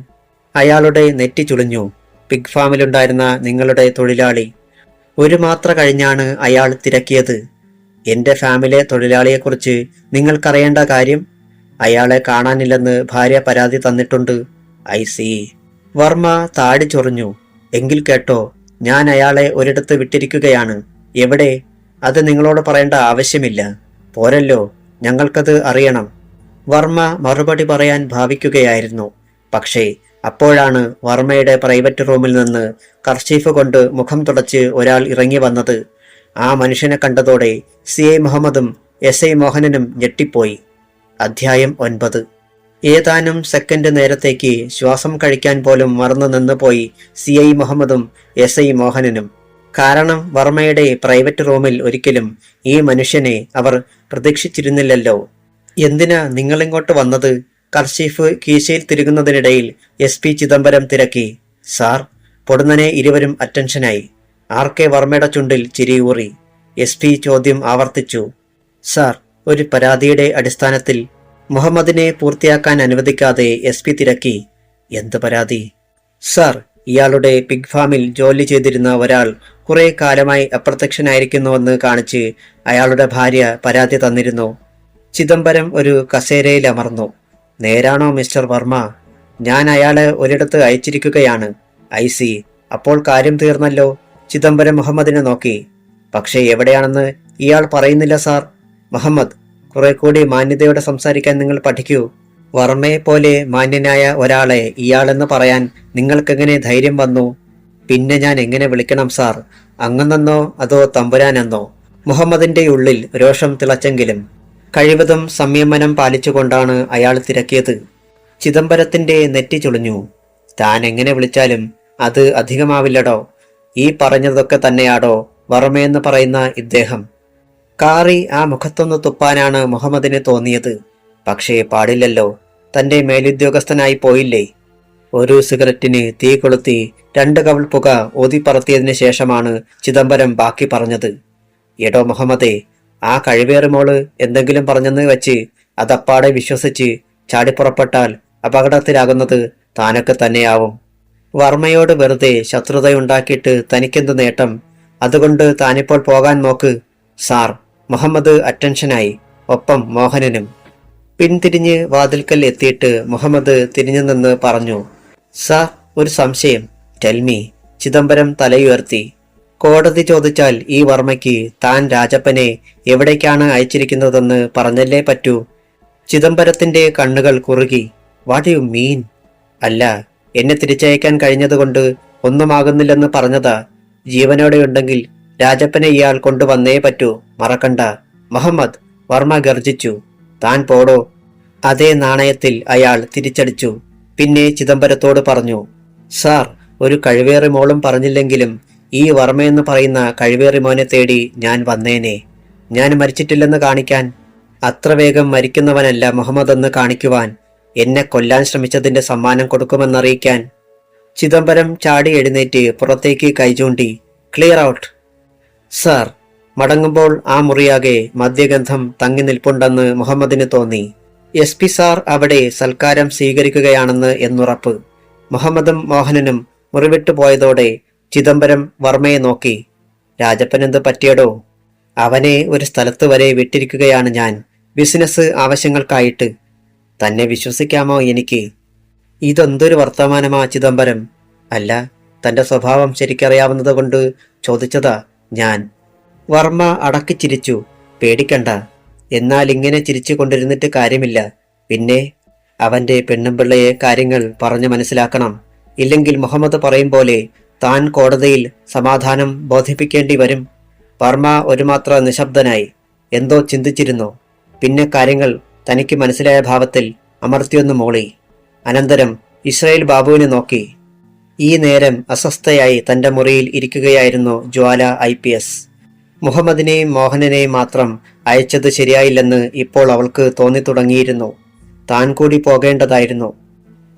അയാളുടെ നെറ്റി ചുളിഞ്ഞു. പിഗ് ഫാമിലുണ്ടായിരുന്ന നിങ്ങളുടെ തൊഴിലാളി. ഒരു മാത്ര കഴിഞ്ഞാണ് അയാൾ തിരക്കിയത്. എന്റെ ഫാമിലെ തൊഴിലാളിയെക്കുറിച്ച് നിങ്ങൾക്കറിയേണ്ട കാര്യം? അയാളെ കാണാനില്ലെന്ന് ഭാര്യ പരാതി തന്നിട്ടുണ്ട്. I C. വർമ്മ താടി ചൊറിഞ്ഞു. എങ്കിൽ കേട്ടോ, ഞാൻ അയാളെ ഒരിടത്ത് വിട്ടിരിക്കുകയാണ്. എവിടെ? അത് നിങ്ങളോട് പറയേണ്ട ആവശ്യമില്ല. പോരല്ലോ, ഞങ്ങൾക്കത് അറിയണം. വർമ്മ മറുപടി പറയാൻ ഭാവിക്കുകയായിരുന്നു. പക്ഷേ അപ്പോഴാണ് വർമ്മയുടെ പ്രൈവറ്റ് റൂമിൽ നിന്ന് കർച്ചീഫ് കൊണ്ട് മുഖം തുടച്ച് ഒരാൾ ഇറങ്ങി വന്നത്. ആ മനുഷ്യനെ കണ്ടതോടെ CI മുഹമ്മദും SI മോഹനനും ഞെട്ടിപ്പോയി. അധ്യായം 9. ഏതാനും സെക്കൻഡ് നേരത്തേക്ക് ശ്വാസം കഴിക്കാൻ പോലും മറന്നു നിന്നുപോയി CI മുഹമ്മദും SI മോഹനനും. കാരണം വർമ്മയുടെ പ്രൈവറ്റ് റൂമിൽ ഒരിക്കലും ഈ മനുഷ്യനെ അവർ പ്രതീക്ഷിച്ചിരുന്നില്ലല്ലോ. എന്തിനാ നിങ്ങളിങ്ങോട്ട് വന്നത്? കർച്ചീഫ് കീശയിൽ തിരുകുന്നതിനിടയിൽ SP ചിദംബരം തിരക്കി. സാർ. പൊടുന്നനെ ഇരുവരും അറ്റൻഷനായി. RK വർമ്മയുടെ ചുണ്ടിൽ ചിരിയൂറി. SP ചോദ്യം ആവർത്തിച്ചു. സാർ, ഒരു പരാതിയുടെ അടിസ്ഥാനത്തിൽ. മുഹമ്മദിനെ പൂർത്തിയാക്കാൻ അനുവദിക്കാതെ SP തിരക്കി. എന്ത് പരാതി? സർ, ഇയാളുടെ പിഗ് ഫാമിൽ ജോലി ചെയ്തിരുന്ന ഒരാൾ കുറെ കാലമായി അപ്രത്യക്ഷനായിരിക്കുന്നുവെന്ന് കാണിച്ച് അയാളുടെ ഭാര്യ പരാതി തന്നിരുന്നു. ചിദംബരം ഒരു കസേരയിൽ അമർന്നു. നേരാണോ മിസ്റ്റർ വർമ്മ? ഞാൻ അയാളെ ഒരിടത്ത് അയച്ചിരിക്കുകയാണ്. IC. അപ്പോൾ കാര്യം തീർന്നല്ലോ. ചിദംബരം മുഹമ്മദിനെ നോക്കി. പക്ഷേ എവിടെയാണെന്ന് ഇയാൾ പറയുന്നില്ല സാർ. മുഹമ്മദ്, കുറെ കൂടി മാന്യതയോടെ സംസാരിക്കാൻ നിങ്ങൾ പഠിക്കൂ. വർമ്മയെ പോലെ മാന്യനായ ഒരാളെ ഇയാളെന്ന് പറയാൻ നിങ്ങൾക്കെങ്ങനെ ധൈര്യം വന്നു? പിന്നെ ഞാൻ എങ്ങനെ വിളിക്കണം സാർ? അങ്ങനെന്നോ അതോ തമ്പുരാനെന്നോ? മുഹമ്മദിന്റെ ഉള്ളിൽ രോഷം തിളച്ചെങ്കിലും കഴിവതും സംയമനം പാലിച്ചുകൊണ്ടാണ് അയാൾ തിരക്കിയത്. ചിദംബരത്തിന്റെ നെറ്റി ചുളിഞ്ഞു. താൻ എങ്ങനെ വിളിച്ചാലും അത് അധികമാവില്ലടോ. ഈ പറഞ്ഞതൊക്കെ തന്നെയാടോ വർമ്മയെന്ന് പറയുന്ന ഇദ്ദേഹം? കാറി ആ മുഖത്തൊന്ന് തുപ്പാനാണ് മുഹമ്മദിന് തോന്നിയത്. പക്ഷേ പാടില്ലല്ലോ, തന്റെ മേലുദ്യോഗസ്ഥനായി പോയില്ലേ. ഒരു സിഗരറ്റിന് തീ കൊളുത്തി 2 കവിൾ പുക ഊതിപ്പറത്തിയതിനു ശേഷമാണ് ചിദംബരം ബാക്കി പറഞ്ഞത്. എടോ മുഹമ്മദേ, ആ കഴിവേറുമോള് എന്തെങ്കിലും പറഞ്ഞെന്ന് വെച്ച് അതപ്പാടെ വിശ്വസിച്ച് ചാടിപ്പുറപ്പെട്ടാൽ അപകടത്തിലാകുന്നത് താനൊക്കെ തന്നെയാവും. വർമ്മയോട് വെറുതെ ശത്രുതയുണ്ടാക്കിയിട്ട് തനിക്കെന്ത് നേട്ടം? അതുകൊണ്ട് താനിപ്പോൾ പോകാൻ നോക്ക് സാർ. മുഹമ്മദ് അറ്റൻഷനായി, ഒപ്പം മോഹനനും. പിന്തിരിഞ്ഞ് വാതിൽക്കൽ എത്തിയിട്ട് മുഹമ്മദ് തിരിഞ്ഞു നിന്ന് പറഞ്ഞു, സാർ, ഒരു സംശയം. ടെൽമി. ചിദംബരം തലയുയർത്തി. കോടതി ചോദിച്ചാൽ ഈ വർമ്മയ്ക്ക് താൻ രാജപ്പനെ എവിടേക്കാണ് അയച്ചിരിക്കുന്നതെന്ന് പറഞ്ഞല്ലേ പറ്റൂ. ചിദംബരത്തിന്റെ കണ്ണുകൾ കുറുകി. What you mean? അല്ല, എന്നെ തിരിച്ചയക്കാൻ കഴിഞ്ഞതുകൊണ്ട് ഒന്നുമാകുന്നില്ലെന്ന് പറഞ്ഞതാ. ജീവനോടെയുണ്ടെങ്കിൽ രാജപ്പനെ ഇയാൾ കൊണ്ടുവന്നേ പറ്റൂ, മറക്കണ്ട. മുഹമ്മദ്, വർമ്മ ഗർജിച്ചു. താൻ പോടോ. അതേ നാണയത്തിൽ അയാൾ തിരിച്ചടിച്ചു. പിന്നെ ചിദംബരത്തോട് പറഞ്ഞു, സാർ, ഒരു കഴിവേറി മോളും പറഞ്ഞില്ലെങ്കിലും ഈ വർമ്മയെന്ന് പറയുന്ന കഴിവേറി മോനെ തേടി ഞാൻ വന്നേനെ. ഞാൻ മരിച്ചിട്ടില്ലെന്ന് കാണിക്കാൻ. അത്ര വേഗം മരിക്കുന്നവനല്ല മുഹമ്മദ് എന്ന് കാണിക്കുവാൻ. എന്നെ കൊല്ലാൻ ശ്രമിച്ചതിന്റെ സമ്മാനം കൊടുക്കുമെന്നറിയിക്കാൻ. ചിദംബരം ചാടി എഴുന്നേറ്റ് പുറത്തേക്ക് കൈചൂണ്ടി. Clear out. സാർ. മടങ്ങുമ്പോൾ ആ മുറിയാകെ മദ്യഗന്ധം തങ്ങി നിൽപ്പുണ്ടെന്ന് മുഹമ്മദിന് തോന്നി. SP സാർ അവിടെ സൽക്കാരം സ്വീകരിക്കുകയാണെന്ന് എന്നുറപ്പ്. മുഹമ്മദും മോഹനനും മുറിവിട്ടു പോയതോടെ ചിദംബരം വർമ്മയെ നോക്കി. രാജപ്പനെന്ത് പറ്റിയടോ? അവനെ ഒരു സ്ഥലത്ത് വരെ വിട്ടിരിക്കുകയാണ് ഞാൻ, ബിസിനസ് ആവശ്യങ്ങൾക്കായിട്ട്. തന്നെ വിശ്വസിക്കാമോ എനിക്ക്? ഇതെന്തൊരു വർത്തമാനമാ ചിദംബരം? അല്ല, തന്റെ സ്വഭാവം ശരിക്കറിയാവുന്നത് കൊണ്ട് ചോദിച്ചതാ ഞാൻ. വർമ്മ അടക്കി ചിരിച്ചു. പേടിക്കണ്ട. എന്നാൽ ഇങ്ങനെ ചിരിച്ചു കൊണ്ടിരുന്നിട്ട് കാര്യമില്ല. പിന്നെ അവന്റെ പെണ്ണുമ്പിള്ളയെ കാര്യങ്ങൾ പറഞ്ഞു മനസ്സിലാക്കണം. ഇല്ലെങ്കിൽ മുഹമ്മദ് പറയും പോലെ താൻ കോടതിയിൽ സമാധാനം ബോധിപ്പിക്കേണ്ടി വരും. വർമ്മ ഒരുമാത്ര നിശബ്ദനായി. എന്തോ ചിന്തിച്ചിരുന്നു. പിന്നെ കാര്യങ്ങൾ തനിക്ക് മനസ്സിലായ ഭാവത്തിൽ അമർത്തിയൊന്ന് മൂളി. അനന്തരം ഇസ്രായേൽ ബാബുവിനെ നോക്കി. ഈ നേരം അസ്വസ്ഥയായി തന്റെ മുറിയിൽ ഇരിക്കുകയായിരുന്നു ജ്വാല IPS. മുഹമ്മദിനെയും മോഹനനെയും മാത്രം അയച്ചത് ശരിയായില്ലെന്ന് ഇപ്പോൾ അവൾക്ക് തോന്നി തുടങ്ങിയിരുന്നു. താൻ കൂടി പോകേണ്ടതായിരുന്നു.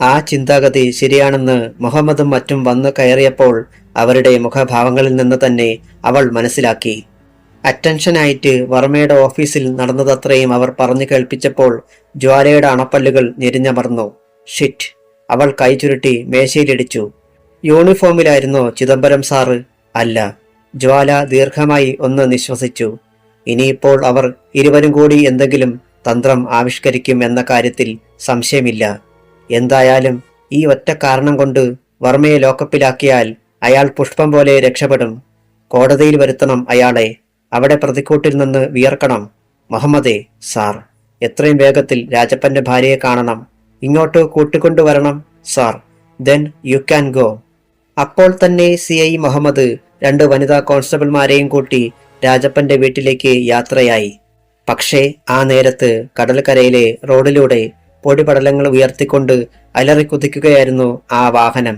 ആ ചിന്താഗതി ശരിയാണെന്ന് മുഹമ്മദും മറ്റും വന്നു കയറിയപ്പോൾ അവരുടെ മുഖഭാവങ്ങളിൽ നിന്ന് തന്നെ അവൾ മനസ്സിലാക്കി. അറ്റൻഷനായിട്ട് വർമ്മയുടെ ഓഫീസിൽ നടന്നതത്രയും അവർ പറഞ്ഞു കേൾപ്പിച്ചപ്പോൾ ജ്വാലയുടെ അണപ്പല്ലുകൾ ഞെരിഞ്ഞമർന്നു. ഷിറ്റ്. അവൾ കൈ ചുരുട്ടി മേശയിലിടിച്ചു. യൂണിഫോമിലായിരുന്നോ ചിദംബരം സാറ്? അല്ല. ജ്വാല ദീർഘമായി ഒന്ന് നിശ്വസിച്ചു. ഇനിയിപ്പോൾ അവർ ഇരുവരും കൂടി എന്തെങ്കിലും തന്ത്രം ആവിഷ്കരിക്കും എന്ന കാര്യത്തിൽ സംശയമില്ല. എന്തായാലും ഈ ഒറ്റ കാരണം കൊണ്ട് വർമ്മയെ ലോക്കപ്പിലാക്കിയാൽ അയാൾ പുഷ്പം പോലെ രക്ഷപ്പെടും. കോടതിയിൽ വരുത്തണം അയാളെ. അവിടെ പ്രതിക്കൂട്ടിൽ നിന്ന് വിയർക്കണം. മുഹമ്മദേ സാർ, എത്രയും വേഗത്തിൽ രാജപ്പന്റെ ഭാര്യയെ കാണണം. ഇങ്ങോട്ട് കൂട്ടിക്കൊണ്ടുവരണം sir. Then you can go. അപ്പോൾ തന്നെ CI മുഹമ്മദ് 2 വനിതാ കോൺസ്റ്റബിൾമാരെയും കൂട്ടി രാജപ്പന്റെ വീട്ടിലേക്ക് യാത്രയായി. പക്ഷേ ആ നേരത്ത് കടൽക്കരയിലെ റോഡിലൂടെ പൊടിപടലങ്ങൾ ഉയർത്തിക്കൊണ്ട് അലറിക്കുതിക്കുകയായിരുന്നു ആ വാഹനം.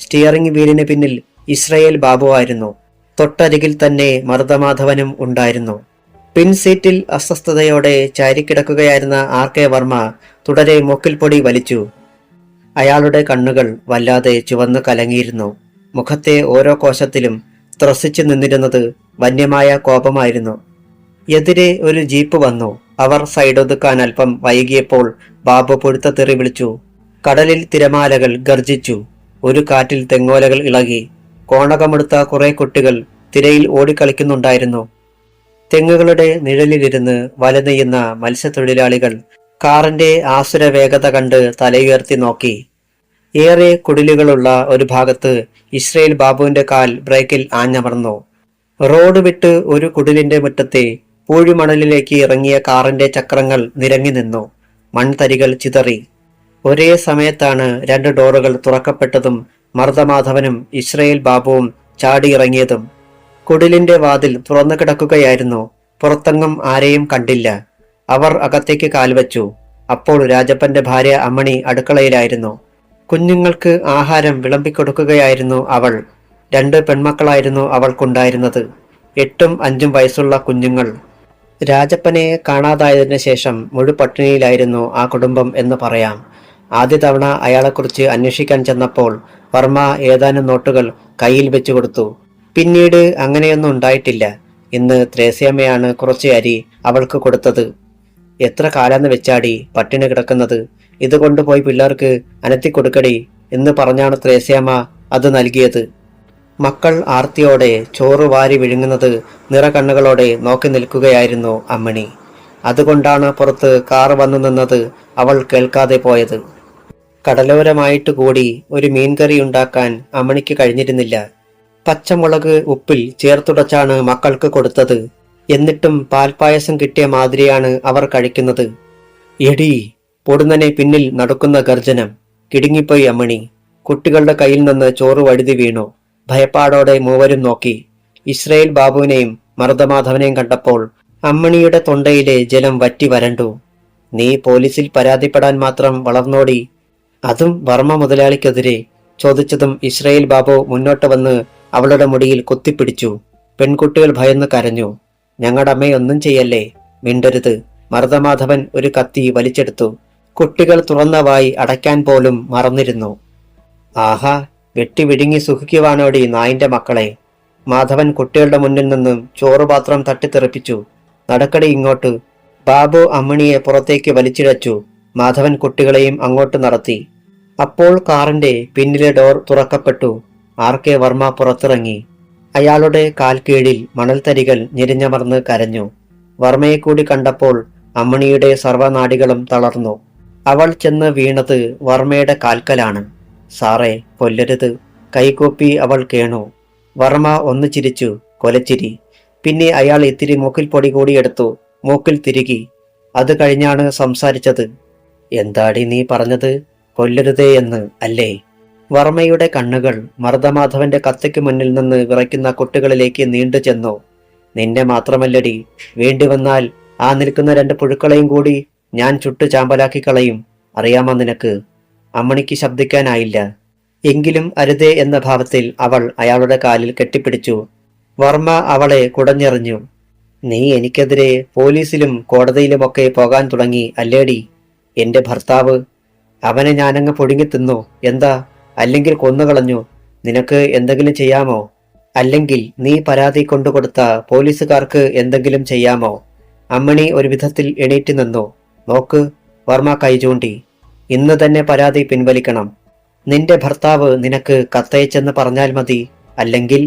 സ്റ്റിയറിംഗ് വീലിന് പിന്നിൽ ഇസ്രായേൽ ബാബുവായിരുന്നു. തൊട്ടരികിൽ തന്നെ മർദ്ദമാധവനും ഉണ്ടായിരുന്നു. പിൻസീറ്റിൽ അസ്വസ്ഥതയോടെ ചാരിക്കിടക്കുകയായിരുന്ന RK വർമ്മ തുടരെ മൂക്കിൽ പൊടി വലിച്ചു. അയാളുടെ കണ്ണുകൾ വല്ലാതെ ചുവന്നു കലങ്ങിയിരുന്നു. മുഖത്തെ ഓരോ കോശത്തിലും ത്രസിച്ചു നിന്നിരുന്നത് വന്യമായ കോപമായിരുന്നു. എതിരെ ഒരു ജീപ്പ് വന്നു. അവർ സൈഡൊതുക്കാൻ അല്പം വൈകിയപ്പോൾ ബാബു പൊടുത്ത തെറി വിളിച്ചു. കടലിൽ തിരമാലകൾ ഗർജിച്ചു. ഒരു കാറ്റിൽ തെങ്ങോലകൾ ഇളകി. കോണകമെടുത്ത കുറെ കുട്ടികൾ തിരയിൽ ഓടിക്കളിക്കുന്നുണ്ടായിരുന്നു. തെങ്ങുകളുടെ നിഴലിലിരുന്ന് വല നെയ്യുന്ന മത്സ്യത്തൊഴിലാളികൾ കാറിന്റെ ആസുര വേഗത കണ്ട് തലയുയർത്തി നോക്കി. ഏറെ കുടിലുകളുള്ള ഒരു ഭാഗത്ത് ഇസ്രയേൽ ബാബുവിന്റെ കാൽ ബ്രേക്കിൽ ആഞ്ഞമർന്നു. റോഡ് വിട്ട് ഒരു കുടിലിന്റെ മുറ്റത്തെ പൂഴിമണലിലേക്ക് ഇറങ്ങിയ കാറിന്റെ ചക്രങ്ങൾ നിരങ്ങി നിന്നു. മൺതരികൾ ചിതറി. ഒരേ സമയത്താണ് 2 ഡോറുകൾ തുറക്കപ്പെട്ടതും മർദ്ദമാധവനും ഇസ്രയേൽ ബാബുവും ചാടിയിറങ്ങിയതും. കുടിലിന്റെ വാതിൽ തുറന്നു കിടക്കുകയായിരുന്നു. പുറത്തെങ്ങും ആരെയും കണ്ടില്ല. അവർ അകത്തേക്ക് കാൽവച്ചു. അപ്പോൾ രാജപ്പന്റെ ഭാര്യ അമ്മണി അടുക്കളയിലായിരുന്നു. കുഞ്ഞുങ്ങൾക്ക് ആഹാരം വിളമ്പിക്കൊടുക്കുകയായിരുന്നു അവൾ. 2 പെൺമക്കളായിരുന്നു അവൾക്കുണ്ടായിരുന്നത്. 8ഉം 5ഉം വയസ്സുള്ള കുഞ്ഞുങ്ങൾ. രാജപ്പനെ കാണാതായതിനു ശേഷം മുഴുപട്ടിണിയിലായിരുന്നു ആ കുടുംബം എന്ന് പറയാം. ആദ്യ തവണ അയാളെക്കുറിച്ച് അന്വേഷിക്കാൻ ചെന്നപ്പോൾ വർമ്മ ഏതാനും നോട്ടുകൾ കയ്യിൽ വെച്ചു കൊടുത്തു. പിന്നീട് അങ്ങനെയൊന്നും ഉണ്ടായിട്ടില്ല. ഇന്ന് ത്രേസ്യാമ്മയാണ് കുറച്ച് അരി അവൾക്ക് കൊടുത്തത്. എത്ര കാലാന്ന് വെച്ചാടി പട്ടിണി കിടക്കുന്നത്, ഇത് കൊണ്ടുപോയി പിള്ളേർക്ക് അനത്തി കൊടുക്കടി എന്ന് പറഞ്ഞാണ് ത്രേസ്യാമ്മ അത് നൽകിയത്. മക്കൾ ആർത്തിയോടെ ചോറ് വാരി വിഴുങ്ങുന്നത് നിറകണ്ണുകളോടെ നോക്കി നിൽക്കുകയായിരുന്നു അമ്മണി. അതുകൊണ്ടാണ് പുറത്ത് കാറ് വന്നു നിന്നത് അവൾ കേൾക്കാതെ പോയത്. കടലോരമായിട്ട് കൂടി ഒരു മീൻകറി ഉണ്ടാക്കാൻ അമ്മണിക്ക് കഴിഞ്ഞിരുന്നില്ല. പച്ചമുളക് ഉപ്പിൽ ചേർത്തുടച്ചാണ് മക്കൾക്ക് കൊടുത്തത്. എന്നിട്ടും പാൽപ്പായസം കിട്ടിയ മാതിരിയാണ് അവർ കഴിക്കുന്നത്. എടി പൊടുന്നനെ പിന്നിൽ നടക്കുന്ന ഗർജനം. കിടുങ്ങിപ്പോയി അമ്മണി. കുട്ടികളുടെ കയ്യിൽ നിന്ന് ചോറ് വഴുതി വീണു. ഭയപ്പാടോടെ മൂവരും നോക്കി. ഇസ്രയേൽ ബാബുവിനെയും മർദ്ദമാധവനെയും കണ്ടപ്പോൾ അമ്മണിയുടെ തൊണ്ടയിലെ ജലം വറ്റി വരണ്ടു. നീ പോലീസിൽ പരാതിപ്പെടാൻ മാത്രം വളർന്നോടി, അതും വർമ്മ മുതലാളിക്കെതിരെ? ചോദിച്ചതും ഇസ്രയേൽ ബാബു മുന്നോട്ട് വന്ന് അവളുടെ മുടിയിൽ കുത്തിപ്പിടിച്ചു. പെൺകുട്ടികൾ ഭയന്ന് കരഞ്ഞു. ഞങ്ങളുടെ അമ്മയെ ഒന്നും ചെയ്യല്ലേ, മിണ്ടരുത്. മർദ്ദമാധവൻ ഒരു കത്തി വലിച്ചെടുത്തു. കുട്ടികൾ തുറന്ന വായി അടയ്ക്കാൻ പോലും മറന്നിരുന്നു. ആഹാ, വെട്ടി വിഴുങ്ങി സുഖിക്കുവാനോടി നായിന്റെ മക്കളെ. മാധവൻ കുട്ടികളുടെ മുന്നിൽ നിന്നും ചോറുപാത്രം തട്ടിത്തെറിപ്പിച്ചു. നടക്കടി ഇങ്ങോട്ട്. ബാബു അമ്മണിയെ പുറത്തേക്ക് വലിച്ചിഴച്ചു. മാധവൻ കുട്ടികളെയും അങ്ങോട്ട് നടത്തി. അപ്പോൾ കാറിന്റെ പിന്നിലെ ഡോർ തുറക്കപ്പെട്ടു. ആർ.കെ. വർമ്മ പുറത്തിറങ്ങി. അയാളുടെ കാൽക്കീഴിൽ മണൽത്തരികൾ ഞെരിഞ്ഞമർന്ന് കരഞ്ഞു. വർമ്മയെ കൂടി കണ്ടപ്പോൾ അമ്മണിയുടെ സർവനാഡികളും തളർന്നു. അവൾ ചെന്ന് വീണത് വർമ്മയുടെ കാൽക്കലാണ്. സാറേ, കൊല്ലരുത്. കൈകൂപ്പി അവൾ കേണു. വർമ്മ ഒന്ന് ചിരിച്ചു, കൊലച്ചിരി. പിന്നെ അയാൾ ഇത്തിരി മൂക്കിൽ പൊടി കൂടിയെടുത്തു. മൂക്കിൽ തിരുകി. അത് കഴിഞ്ഞാണ് സംസാരിച്ചത്. എന്താടി നീ പറഞ്ഞത്? കൊല്ലരുതേ എന്ന് അല്ലേ? വർമ്മയുടെ കണ്ണുകൾ മർദ്ദമാധവന്റെ കത്തിക്ക് മുന്നിൽ നിന്ന് വിറയ്ക്കുന്ന കുട്ടികളിലേക്ക് നീണ്ടു ചെന്നു. നിന്നെ മാത്രമല്ലടി, വേണ്ടി വന്നാൽ ആ നിൽക്കുന്ന 2 പുഴുക്കളെയും കൂടി ഞാൻ ചുട്ടു ചാമ്പലാക്കി കളയും. അറിയാമോ നിനക്ക്? അമ്മണിക്ക് ശബ്ദിക്കാനായില്ല. എങ്കിലും അരുതേ എന്ന ഭാവത്തിൽ അവൾ അയാളുടെ കാലിൽ കെട്ടിപ്പിടിച്ചു. വർമ്മ അവളെ കുടഞ്ഞെറിഞ്ഞു. നീ എനിക്കെതിരെ പോലീസിലും കോടതിയിലുമൊക്കെ പോകാൻ തുടങ്ങി അല്ലേടി? എന്റെ ഭർത്താവ്, അവനെ ഞാനങ്ങ് പൊടുങ്ങി തിന്നു. എന്താ? അല്ലെങ്കിൽ കൊന്നുകളഞ്ഞു. നിനക്ക് എന്തെങ്കിലും ചെയ്യാമോ? അല്ലെങ്കിൽ നീ പരാതി കൊണ്ടുകൊടുത്ത പോലീസുകാർക്ക് എന്തെങ്കിലും ചെയ്യാമോ? അമ്മണി ഒരു വിധത്തിൽ എണീറ്റ് നിന്നു. നോക്ക്, വർമ്മ കൈ ചൂണ്ടി. ഇന്ന് തന്നെ പരാതി പിൻവലിക്കണം. നിന്റെ ഭർത്താവ് നിനക്ക് കത്തയച്ചെന്ന് പറഞ്ഞാൽ മതി. അല്ലെങ്കിൽ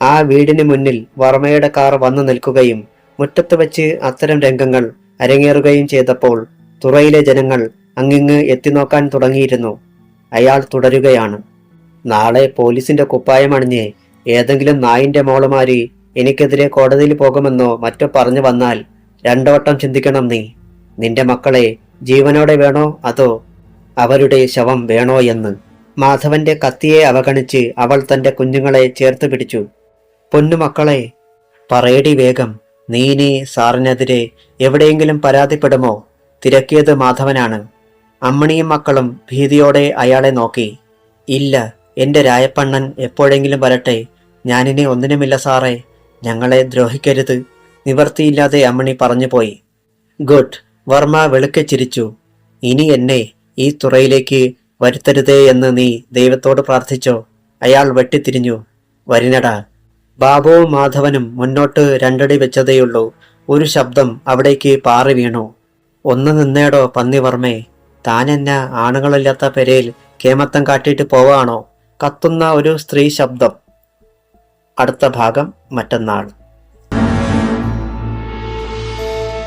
ആ വീടിന് മുന്നിൽ വർമ്മയുടെ കാർ വന്നു നിൽക്കുകയും മുറ്റത്ത് വെച്ച് അത്തരം രംഗങ്ങൾ അരങ്ങേറുകയും ചെയ്തപ്പോൾ തുറയിലെ ജനങ്ങൾ അങ്ങിങ്ങ് എത്തിനോക്കാൻ തുടങ്ങിയിരുന്നു. അയാൾ തുടരുകയാണ്. നാളെ പോലീസിന്റെ കുപ്പായമണിഞ്ഞ് ഏതെങ്കിലും നായിന്റെ മോളുമാരി എനിക്കെതിരെ കോടതിയിൽ പോകുമെന്നോ മറ്റോ പറഞ്ഞു വന്നാൽ 2 വട്ടം ചിന്തിക്കണം നീ. നിന്റെ മക്കളെ ജീവനോടെ വേണോ അതോ അവരുടെ ശവം വേണോ എന്ന്. മാധവന്റെ കത്തിയെ അവഗണിച്ച് അവൾ തന്റെ കുഞ്ഞുങ്ങളെ ചേർത്ത് പിടിച്ചു. പൊന്നുമക്കളെ, പറയടി വേഗം. നീ ഇനി സാറിനെതിരെ എവിടെയെങ്കിലും പരാതിപ്പെടുമോ? തിരക്കിയത് മാധവനാണ്. അമ്മണിയും മക്കളും ഭീതിയോടെ അയാളെ നോക്കി. ഇല്ല, എന്റെ രായപ്പണ്ണൻ എപ്പോഴെങ്കിലും വരട്ടെ. ഞാനിനി ഒന്നിനുമില്ല സാറേ. ഞങ്ങളെ ദ്രോഹിക്കരുത്. നിവർത്തിയില്ലാതെ അമ്മണി പറഞ്ഞുപോയി. ഗുഡ്. വർമ്മ വെളുക്കെ ചിരിച്ചു. ഇനി എന്നെ ഈ തുറയിലേക്ക് വരുത്തരുതേ എന്ന് നീ ദൈവത്തോട് പ്രാർത്ഥിച്ചോ? അയാൾ വെട്ടിത്തിരിഞ്ഞു. വരിനടാ. ബാബുവും മാധവനും മുന്നോട്ട് 2 അടി വെച്ചതേയുള്ളൂ. ഒരു ശബ്ദം അവിടേക്ക് പാറി വീണു. ഒന്ന് നിന്നേടോ പന്നിവർമ്മേ, താനെന്ന ആണുങ്ങളില്ലാത്ത പെരയിൽ കേമത്തം കാട്ടിയിട്ട് പോവാണോ? കത്തുന്ന ഒരു സ്ത്രീ ശബ്ദം. അടുത്ത ഭാഗം മറ്റന്നാൾ.